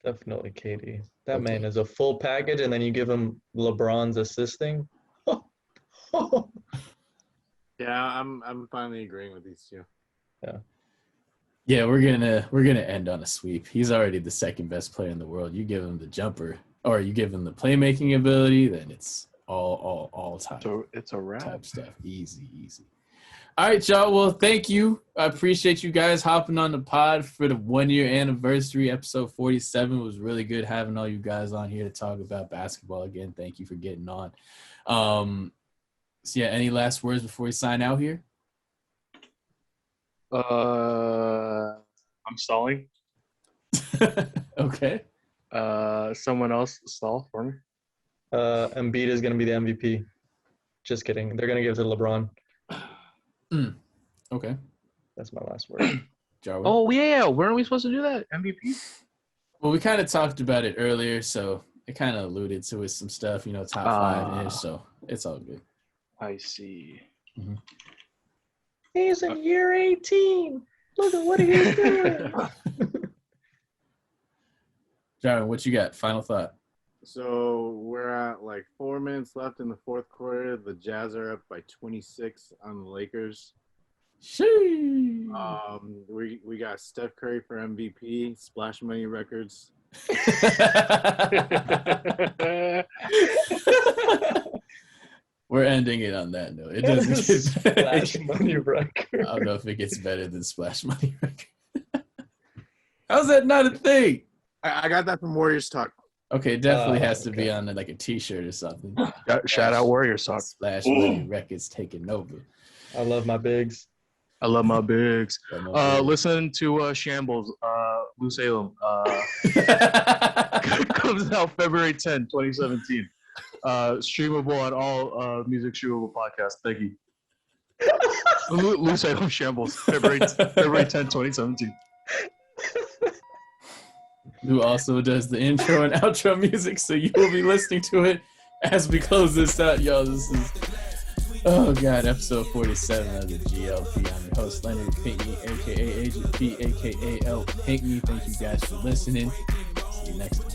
Definitely KD. That man is a full package, and then you give him LeBron's assisting. Yeah, I'm finally agreeing with these two. Yeah, we're gonna end on a sweep. He's already the second best player in the world. You give him the jumper, or you give him the playmaking ability, then it's all time. So it's a wrap. Type stuff. Easy. All right, y'all. Well, thank you. I appreciate you guys hopping on the pod for the 1-year anniversary. Episode 47 was really good having all you guys on here to talk about basketball again. Thank you for getting on. So yeah, any last words before we sign out here? I'm I'm stalling. Okay. Someone else stall for me. Embiid is going to be the MVP. Just kidding. They're going to give it to LeBron. Okay. That's my last word. Jarwyn. Oh, yeah. Weren't we supposed to do that? MVP? Well, we kind of talked about it earlier, so it kind of alluded to it, some stuff, you know, top 5-ish, so it's all good. I see. Mm-hmm. He's in year 18. Look at what he's doing. Jarwyn, what you got? Final thought. So we're at like 4 minutes left in the fourth quarter. The Jazz are up by 26 on the Lakers. Sheesh. We got Steph Curry for MVP, Splash Money Records. We're ending it on that note. It doesn't get better. Splash Money Record. I don't know if it gets better than Splash Money Record. How's that not a thing? I got that from Warriors Talk. Okay, it definitely has to be on like a T-shirt or something. Shout out Warriors Talk. Splash Money Records taking over. I love my bigs. I love my bigs. Listen to Shambles, Lou Salem. Comes out February 10, 2017. Streamable on all music streamable podcasts. Thank you. Lou Salem Shambles, February 10, 2017. Who also does the intro and outro music, so you will be listening to it as we close this out, y'all. This is, oh God, episode 47 of the GLP. I'm your host, Leonard Pinckney, aka Agent P, aka L Pinckney. Thank you guys for listening. See you next time.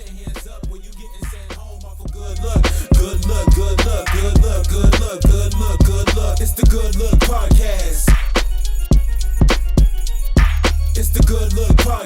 Good look, good look, good look, good look, good look, good look. It's the Good Look Podcast. It's the Good Look Podcast.